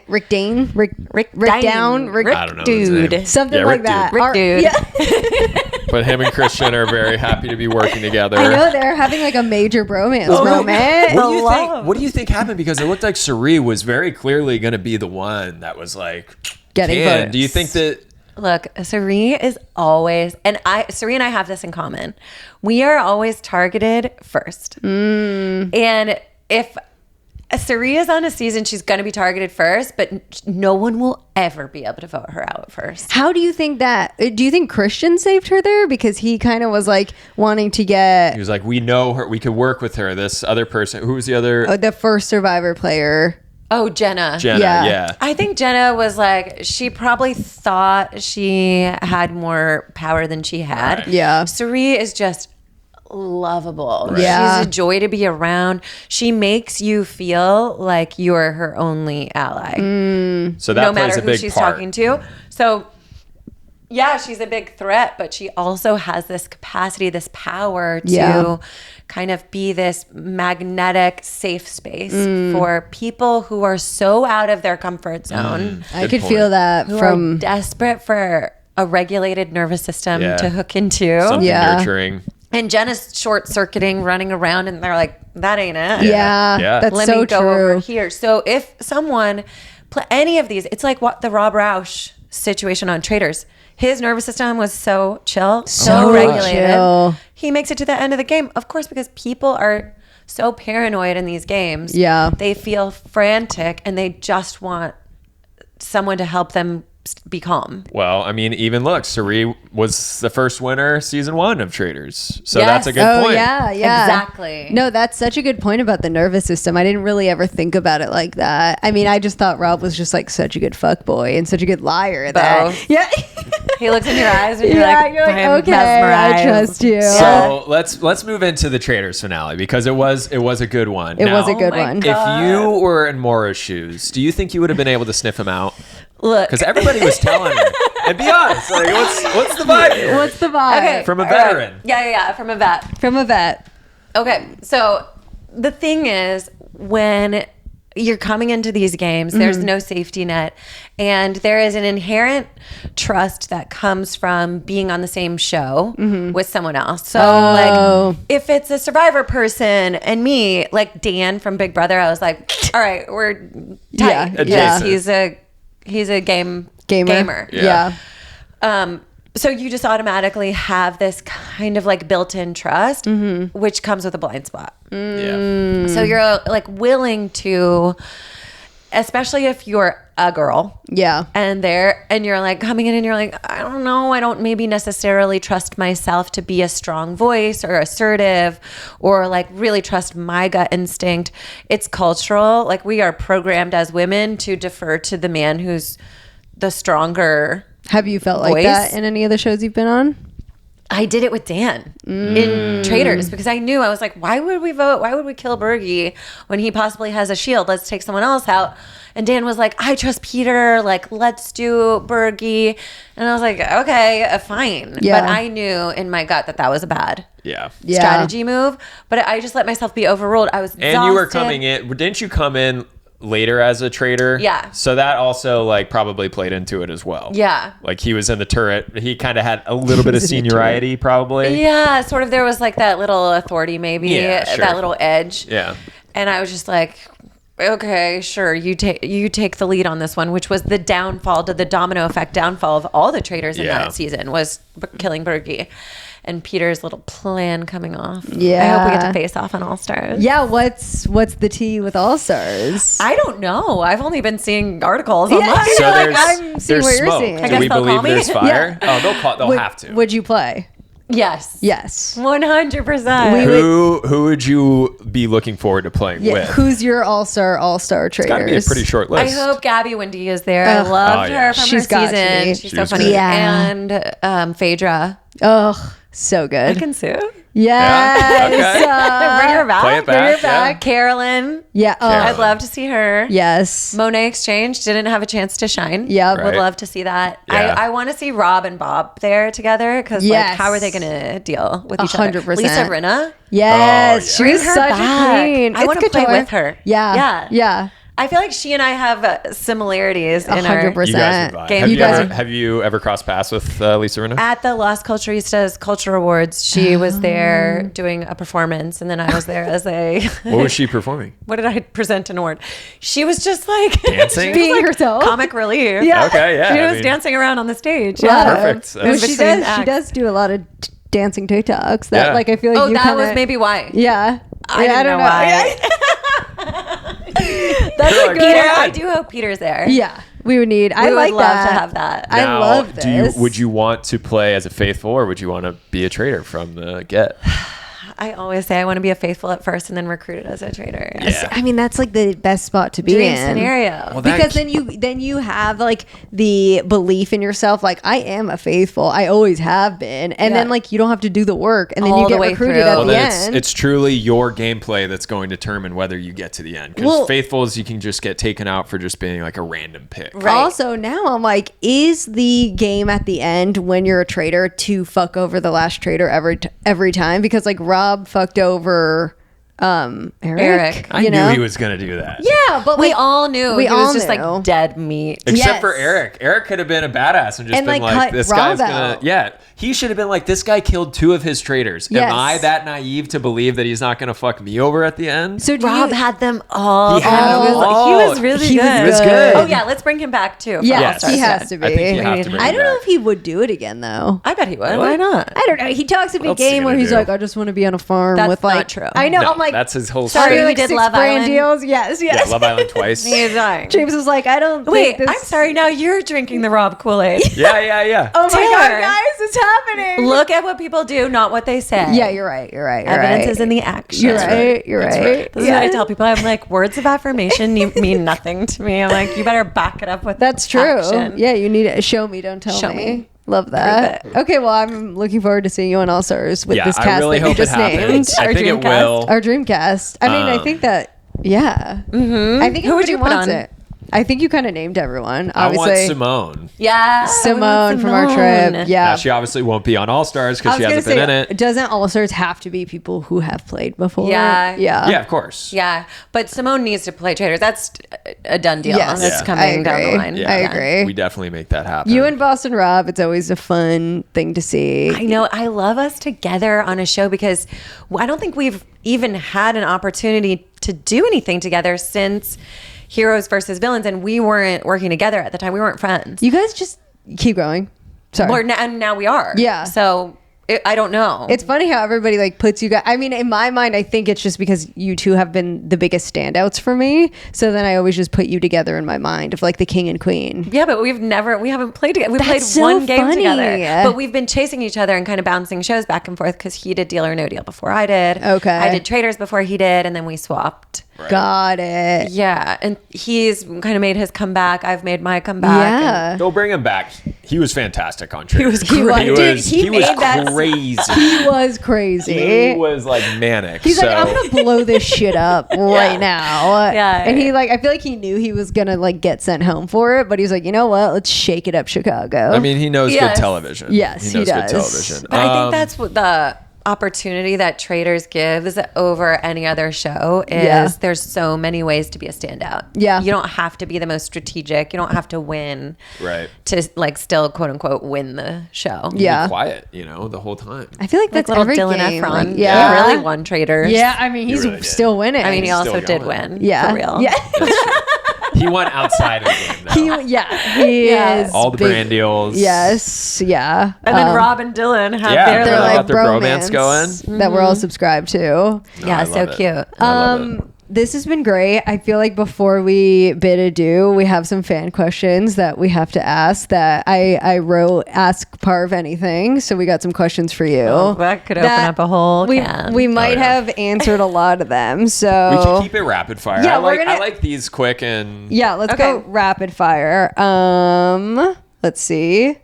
Rick Dane. Rick Down. Rick I don't know his name. Dude. something Yeah, like Rick that. Rick Dude. Yeah. But him and Christian are very happy to be working together. I know they're having like a major bromance moment. What do you think happened? Because it looked like Suri was very clearly going to be the one that was like Getting "Can." votes. Do you think that? Look, Suri is always, and Suri and I have this in common. We are always targeted first. And if Suri is on a season, she's going to be targeted first, but no one will ever be able to vote her out first. How do you think that? Do you think Christian saved her there because he kind of was like wanting to get He was like, we know her. We could work with her. This other person. Who was the other? the first Survivor player? Oh, Jenna. Jenna. Yeah. Yeah. I think Jenna was like, she probably thought she had more power than she had. Right. Yeah. Suri is just lovable. Right. Yeah. She's a joy to be around. She makes you feel like you're her only ally. So that No plays matter a who big she's part. talking to. So yeah, she's a big threat, but she also has this capacity, this power to Yeah. kind of be this magnetic safe space for people who are so out of their comfort zone, I Good could point. feel that who are from desperate for a regulated nervous system Yeah. to hook into. Something Yeah. nurturing. And Jenna's short circuiting, running around, and they're like, that ain't it. yeah, Yeah. that's Let so me go over true. here. So if someone, any of these, it's like what the Rob Roush situation on Traitors. His nervous system was so chill, so regulated. chill. He makes it to the end of the game, of course, because people are so paranoid in these games. Yeah. They feel frantic and they just want someone to help them be calm. Well, I mean, even look, Suri was the first winner season 1 of Traitors. So Yes. that's a good Oh point. yeah, yeah, Exactly. No, that's such a good point about the nervous system. I didn't really ever think about it like that. I mean, I just thought Rob was just like such a good fuckboy and such a good liar. That Both. yeah, He looks in your eyes and you're yeah, like, you're like, I'm okay, mesmerized. I trust you. So let's move into the Traitors finale because it was a good one. It was a Now, good my one. God. If you were in Maura's shoes, do you think you would have been able to sniff him out? Look. Because everybody was telling her. And be honest, like, what's the vibe here? What's the vibe? Okay. From a all right. veteran. Yeah, from a vet. From a vet. Okay, so the thing is, when you're coming into these games, there's no safety net, and there is an inherent trust that comes from being on the same show with someone else. So, like, if it's a Survivor person and me, like Dan from Big Brother, I was like, all right, we're tight. Yeah, yeah. He's a gamer. Yeah. So you just automatically have this kind of like built-in trust, which comes with a blind spot. Yeah. So you're like willing to, especially if you're a girl, Yeah. and you're like coming in and you're like, I don't know, I don't maybe necessarily trust myself to be a strong voice or assertive or like really trust my gut instinct. It's cultural. Like we are programmed as women to defer to the man who's the stronger. Have you felt like Voice. that in any of the shows you've been on? I did it with Dan in Traitors because I knew, I was like, why would we vote? Why would we kill Bergie when he possibly has a shield? Let's take someone else out. And Dan was like, I trust Peter. Like, let's do Bergie. And I was like, okay, fine. Yeah. But I knew in my gut that was a bad Yeah. Yeah. strategy move. But I just let myself be overruled. I was exhausted. And you were coming in. Didn't you come in later as a traitor? Yeah. So that also like probably played into it as well. Yeah. Like he was in the turret. He kind of had a little bit of seniority probably. Yeah, sort of. There was like that little authority, maybe Yeah, sure. that little edge. Yeah. And I was just like, okay, sure, you take the lead on this one, which was the downfall, to the domino effect downfall of all the traitors in Yeah. that season was killing Bergie. And Peter's little plan coming off. Yeah. I hope we get to face off on All Stars. Yeah. What's the tea with All Stars? I don't know. I've only been seeing articles online. So Like, there's I'm seeing what you're smoke. seeing. I Do guess we they'll believe call me. there's fire? Yeah. Oh, they'll have to. Would you play? Yes. Yes. 100%. Who would you be looking forward to playing Yeah. with? Who's your all-star traitors? It's got to be a pretty short I list. hope Gabby Wendy is there. I Ugh. loved Oh, yeah. her from She's her got to season. be. She's She so was funny. great. Yeah. And Phaedra. Oh, so I good. can sue. Yes. Bring her back. Play it Bring her back. back. Carolyn. Yeah. Oh, I'd love to see her. yes. Monet Exchange didn't have a chance to shine. Yep. Would Right. love to see that. Yeah. I want to see Rob and Bob there together because Yes. like how are they going to deal with each other? 100%. Lisa Rinna. Yes. Oh, yeah. She was Bring her such back. a queen. I want to play couture. with her. Yeah. Yeah. Yeah. I feel like she and I have similarities in our 100%. You guys would vibe. Game Have you, guys ever, have you ever crossed paths with Lisa Rinna? At the Las Culturistas Culture Awards, she was there doing a performance, and then I was there as a. What was she performing? What did I present an award? She was just like Dancing? she was Being like herself? comic relief. Yeah. Okay, yeah. She I was mean, dancing around on the stage. Yeah. Perfect. Well, In she between does. She acts. does do a lot of dancing TikToks. That Yeah. like I feel like Oh, you that kinda, was maybe why. Yeah. I Yeah, didn't know why. That's You're a like, good. Peter, Yeah. I do hope Peter's there. Yeah, we would need. I We would like love that. to have that. I Now, love this. would you want to play as a faithful, or would you want to be a traitor from the get? I always say I want to be a faithful at first and then recruited as a traitor. Yeah. I mean, that's like the best spot to be Dream in. scenario. Well, that- Because then you have like the belief in yourself, like I am a faithful, I always have been, and Yeah. then like you don't have to do the work, and then All you the get way recruited through. at Well, the then end. it's truly your gameplay that's going to determine whether you get to the end. Because Well- faithfuls, you can just get taken out for just being like a random pick. Right. Also, now I'm like, is the game at the end when you're a traitor to fuck over the last traitor every time? Because like Rob fucked over Eric. I you knew know? he was going to do that. Yeah, but We like, all knew we he was all just knew. like dead meat. Except Yes. for Eric. Eric could have been a badass and just And, been like, like, cut this Rob guy's going out. to. Yeah. He should have been like, this guy killed 2 of his traitors. Yes. Am I that naive to believe that he's not going to fuck me over at the end? So do Rob you, had them all. He had them He was all. really He was good. He was good. Oh yeah, let's bring him back too. for Yes, All Stars he has Dead. to be. I think you have to bring I him don't know back. if he would do it again though. I bet he would. Really? Why not? I don't know. He talks a big else is he game where gonna he's do? like, I just want to be on a farm That's with like. not true. I know. No, I'm like, that's his whole sorry, story. he like did 6 Love brand Island? deals. Yes, Yeah, yes. Love Island twice. He's dying. James was like, I don't Wait, think this. I'm sorry. Now you're drinking the Rob Kool-Aid. Yeah. Oh my Taylor. god, guys, it's happening. Look at what people do, not what they say. Yeah, you're right. You're right. You're Evidence right. is in the action. You're That's right. right. You're That's right. right. This is what I tell people. I'm like, words of affirmation mean nothing to me. I'm like, you better back it up with That's true. action. Yeah, you need to show me, don't tell Show me. me. Love that. Prove it. Okay, well, I'm looking forward to seeing you on All Stars with Yeah, this I cast really that you hope it just named. happens. I Our think it dream cast. will. Our dream cast. I mean, I think that. Yeah. Mm-hmm. I think Who would everybody you put wants on? it. I think you kind of named everyone. I want Obviously, Simone. Yeah. Simone from our trip. Yeah. Now, she obviously won't be on All Stars I because was she gonna hasn't been in say, it. doesn't All Stars have to be people who have played before? Yeah. Yeah. Yeah, of course. Yeah, but Simone needs to play Traitors. That's a done deal. Yes. That's Yeah. coming I down the agree. line. Yeah. I agree. We definitely make that happen. You and Boston Rob, it's always a fun thing to see. I know. I love us together on a show because I don't think we've even had an opportunity to do anything together since Heroes versus Villains, and we weren't working together at the time. We weren't friends. You guys just keep going. Sorry. And now we are. Yeah. So I don't know. It's funny how everybody like puts you guys. I mean, in my mind, I think it's just because you two have been the biggest standouts for me. So then I always just put you together in my mind of like the king and queen. Yeah, but we haven't played together. We That's played so one game funny. together. But we've been chasing each other and kind of bouncing shows back and forth because he did Deal or No Deal before I did. Okay. I did Traitors before he did, and then we swapped. Right. Got it. Yeah, and he's kind of made his comeback. I've made my comeback. Yeah. Go bring him back. He was fantastic on Traitors. was great. He Dude, was, he he was made that- crazy. He was crazy. He was like manic. He's so. like, I'm gonna blow this shit up right now. Yeah. And he like, I feel like he knew he was gonna like get sent home for it, but he was like, you know what? Let's shake it up, Chicago. I mean, he knows Yes. good television. Yes, he he knows does. good television. But I think that's what the opportunity that Traitors gives over any other show is. Yeah. There's so many ways to be a standout. Yeah. You don't have to be the most strategic. You don't have to win right. to like still quote unquote win the show. Yeah. Be quiet, the whole time. I feel like Like that's little every Dylan game. Efron. Like, He yeah. really won Traitors. Yeah, I mean, he's really did. still winning. I mean, he He's also still did going. win. yeah, For real. yeah, He went outside of the game, though. he Yeah. is All the big- brand deals. Yes, yeah. And then Rob and Dylan have Yeah, their they're little like their bromance going. that we're all subscribed to. No, Yeah, I so love it. cute. I love it. This has been great. I feel like before we bid adieu, we have some fan questions that we have to ask that I wrote ask Parv anything. So we got some questions for you. Oh, that could open up a whole can. We might yeah. have answered a lot of them. So We can keep it rapid fire. Yeah, I we're like gonna- I like these quick and yeah, let's Okay. go rapid fire. Let's see.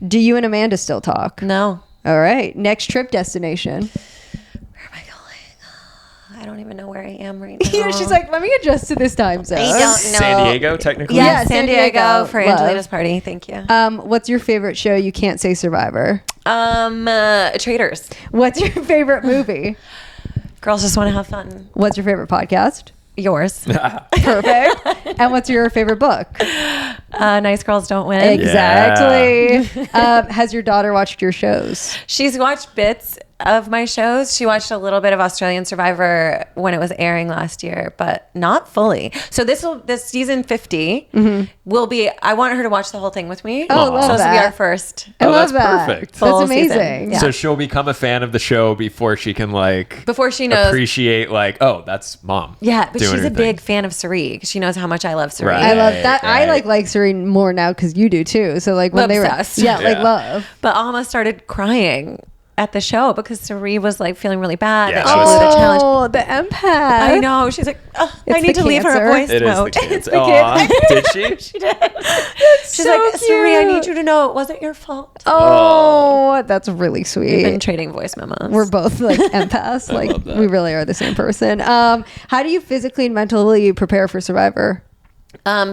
Do you and Amanda still talk? No. All right. Next trip destination. Where am I going? I don't even know where I am right now. She's like, let me adjust to this time zone. I don't know. San Diego, technically. Yeah, San Diego for Love. Angelina's party. Thank you. What's your favorite show? You can't say Survivor. Traitors. What's your favorite movie? Girls just want to have fun. What's your favorite podcast? Yours. Perfect. And what's your favorite book? Nice Girls Don't Win. Exactly. Has your daughter watched your shows? She's watched bits of my shows. She watched a little bit of Australian Survivor when it was airing last year, but not fully. So this season 50 will be, I want her to watch the whole thing with me. Oh, love so this will be that. our first. I love that's that. perfect. That's Full amazing. season. Yeah. So she'll become a fan of the show before she can Before she knows. appreciate oh, that's mom. Yeah, but doing she's her a thing. big fan of Sari. She knows how much I love Sari. Right. I love that. I Right. like Serene more now because you do too. So like when Obsessed. they were, Yeah. love. But Alma started crying at the show because Sari was like feeling really bad. Yeah, that that she was- blew the challenge. Oh, the empath. I know. She's like, oh, I It's need the to leave her cancer. a voice It is the note. kids. the Aw, did she? She did. She's so like, Sari, I need cute. you to know it wasn't your fault. Oh, that's really We've sweet. been trading voice memos. We're both like empaths. Like love that. we really are the same person. How do you physically and mentally prepare for Survivor?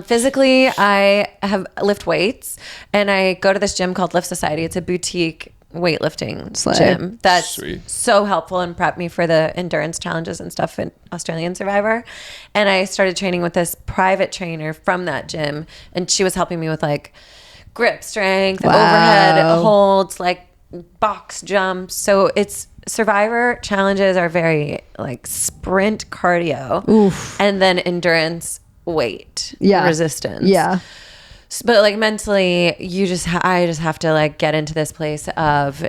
Physically, I have lift weights, and I go to this gym called Lift Society. It's a boutique weightlifting Slay. gym that's Sweet. so helpful and prepped me for the endurance challenges and stuff in Australian Survivor. And I started training with this private trainer from that gym, and she was helping me with like grip strength, Wow. overhead holds, like box jumps. So it's Survivor challenges are very like sprint cardio, and then endurance weight resistance. Yeah. But like mentally, you just I just have to like get into this place of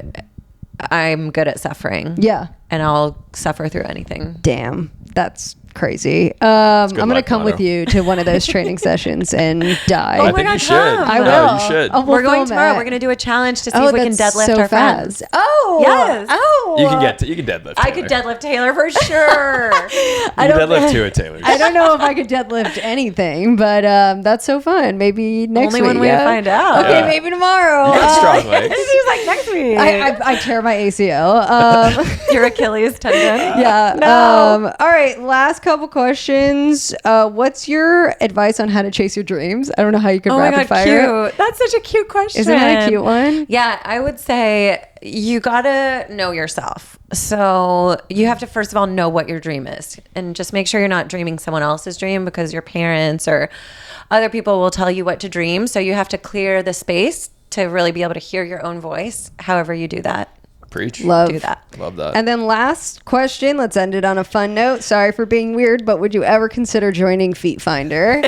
I'm good at suffering. Yeah. And I'll suffer through anything. Damn. That's crazy. I'm going to luck come motto. with you to one of those training sessions and die. Oh I my think God, you should. come. I No, will. you should. Oh, we'll We're going film tomorrow. it. We're going to do a challenge to see if we can that's deadlift so our friends. fast. Oh. Yes. Oh. You can deadlift. I could deadlift Taylor for sure. You can deadlift too at Taylor's. I don't know if I could deadlift anything, but that's so fun. Maybe next Only week. one way to find out. Okay, Yeah. maybe tomorrow. You got strong legs. She's like, next week. I tear my ACL. Your Achilles tendon. Yeah. No. All right. Last couple questions. What's your advice on how to chase your dreams? I don't know how you could Oh my rapid God, fire. cute. That's such a cute question. Isn't that a cute one? Yeah, I would say you gotta know yourself. So you have to first of all know what your dream is, and just make sure you're not dreaming someone else's dream because your parents or other people will tell you what to dream. So you have to clear the space to really be able to hear your own voice. However you do that, Preach. Love. do that. Love that. And then last question, let's end it on a fun note. Sorry for being weird, but would you ever consider joining Feet Finder?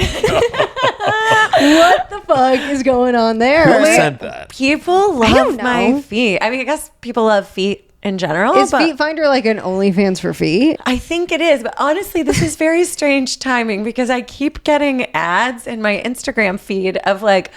What the fuck is going on there? Who sent that? People don't love my know. feet. I mean, I guess people love feet in general. Is but Feet Finder like an OnlyFans for feet? I think it is, but honestly, this is very strange timing because I keep getting ads in my Instagram feed of like,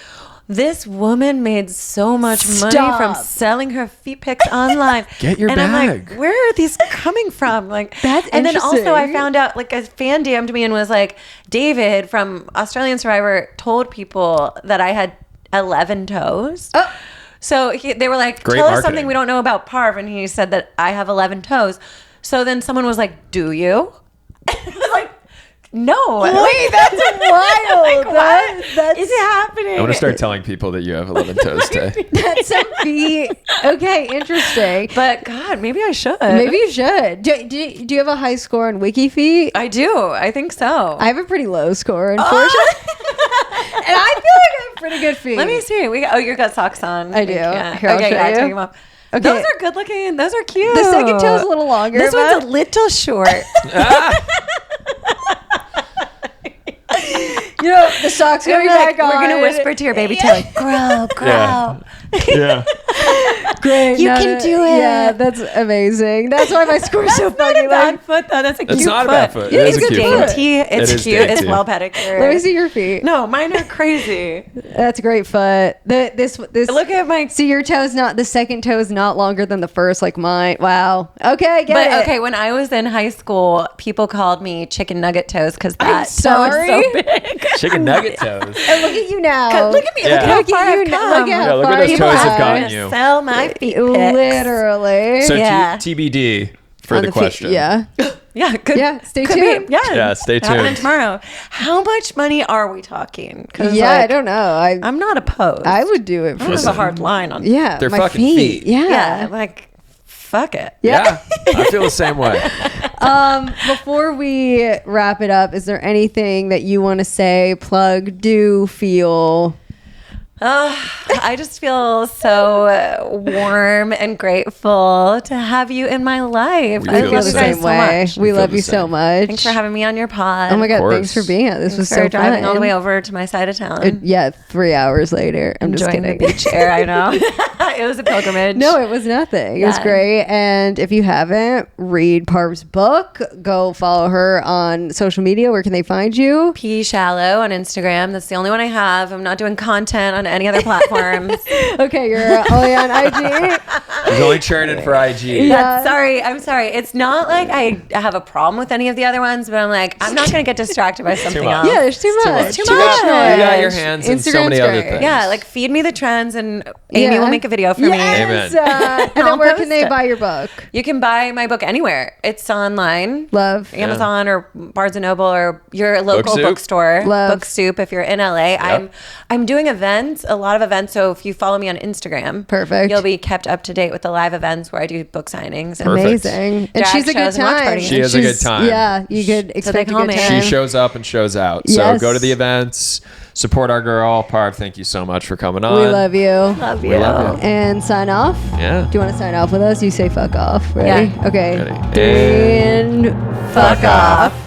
this woman made so much money Stop. from selling her feet pics online. Get your and I'm bag. like, where are these coming from? Like, That's and then also I interesting. found out like a fan DM'd me and was like, David from Australian Survivor told people that I had 11 toes. Oh. So they were like, Great tell us marketing. something we don't know about Parv. And he said that I have 11 toes. So then someone was like, do you? And I was like, no. Wait, that's wild. Like, what That's is happening? I'm gonna start telling people that you have 11 toes today. that's some feet. Okay, interesting. But God, maybe I should. Maybe you should. Do you have a high score on Wiki Feet? I do. I think so. I have a pretty low score, unfortunately. And I feel like I have pretty good feet. Let me see. You got socks on. I do. Yeah. Here, I'll okay, show yeah, you. take them off. Okay. Those are good looking. Those are cute. The second toe's a little longer. This but- one's a little short. You know, the socks We're going back on. gonna whisper to your baby toe, like, grow, grow. Yeah. Yeah. Great. You can do it. Yeah, that's amazing. That's why my score's so That's not fucking a low. bad foot, though. That's a cute It's not a bad foot. Yeah, It is it's a a cute good foot. dainty. It's It is cute. It's dainty. well pedicured. Let me see your feet. No, mine are crazy. That's a great foot. This. Look at my. See, your toe's not, the second toe is not longer than the first, like mine. Wow. Okay, I get it. Okay, when I was in high school, people called me chicken nugget toes because I'm that toe is sorry. so big. Chicken nugget toes. And look at you now. Look at me. Yeah. Look at how Look far at you I've now. come. Look at Yeah, how look at far those you toes have are. gotten you. Sell my feet pics. Literally. So Yeah. TBD for On the feet. question. Yeah. Yeah, Yeah, stay could tuned. Be, yeah, Yeah, stay happening tuned. tomorrow. How much money are we talking? 'Cause, Yeah, like, I don't know. I'm not opposed. I would do it I for don't have a hard line on. Yeah, They're my fucking feet. Yeah. Yeah, like fuck it. Yeah. I feel the same way. Before we wrap it up, is there anything that you want to say, plug, do, feel? I just feel so warm and grateful to have you in my life. We I feel love the you guys same so way. much. We feel love the you so same. much. Thanks for having me on your pod. Oh my god, course. thanks for being here. This was Thanks so for driving fun. all the way over to my side of town. Yeah, 3 hours later. I'm just Enjoying the kidding. beach air. I know. It was a pilgrimage. No, it was nothing. It was Yeah. great. And if you haven't, read Parv's book. Go follow her on social media. Where can they find you? P Shallow on Instagram. That's the only one I have. I'm not doing content on any other platforms. Okay, you're only on IG. He's only churning for IG. Yeah. I'm sorry. It's not like I have a problem with any of the other ones, but I'm like, I'm not going to get distracted by something much. else. Yeah, there's too much. much. Too You got- much. You got your hands in so many Instagram's other great. things. Yeah, like feed me the trends and Amy Yeah. will make a video for me. Yes. Amen. And I'll then where can post they it. buy your book? You can buy my book anywhere. It's online. Love. Amazon or Barnes and Noble or your local Soup. bookstore. Love. Book Soup if you're in LA. I'm doing events, a lot of events. So if you follow me on Instagram, Perfect. you'll be kept up to date with the live events where I do book signings. And Perfect. Amazing. And Drag she's a good shows and watch time. parties. She is a good She's- time. Yeah, you could expect a call good me. time. She shows up and shows out. So Yes. go to the events, support our girl. Parv, thank you so much for coming on. We love you. Love We you. love you. And sign off. Yeah. Do you want to sign off with us? You say fuck off. Ready? Yeah. Okay. Ready. 3 and Fuck off.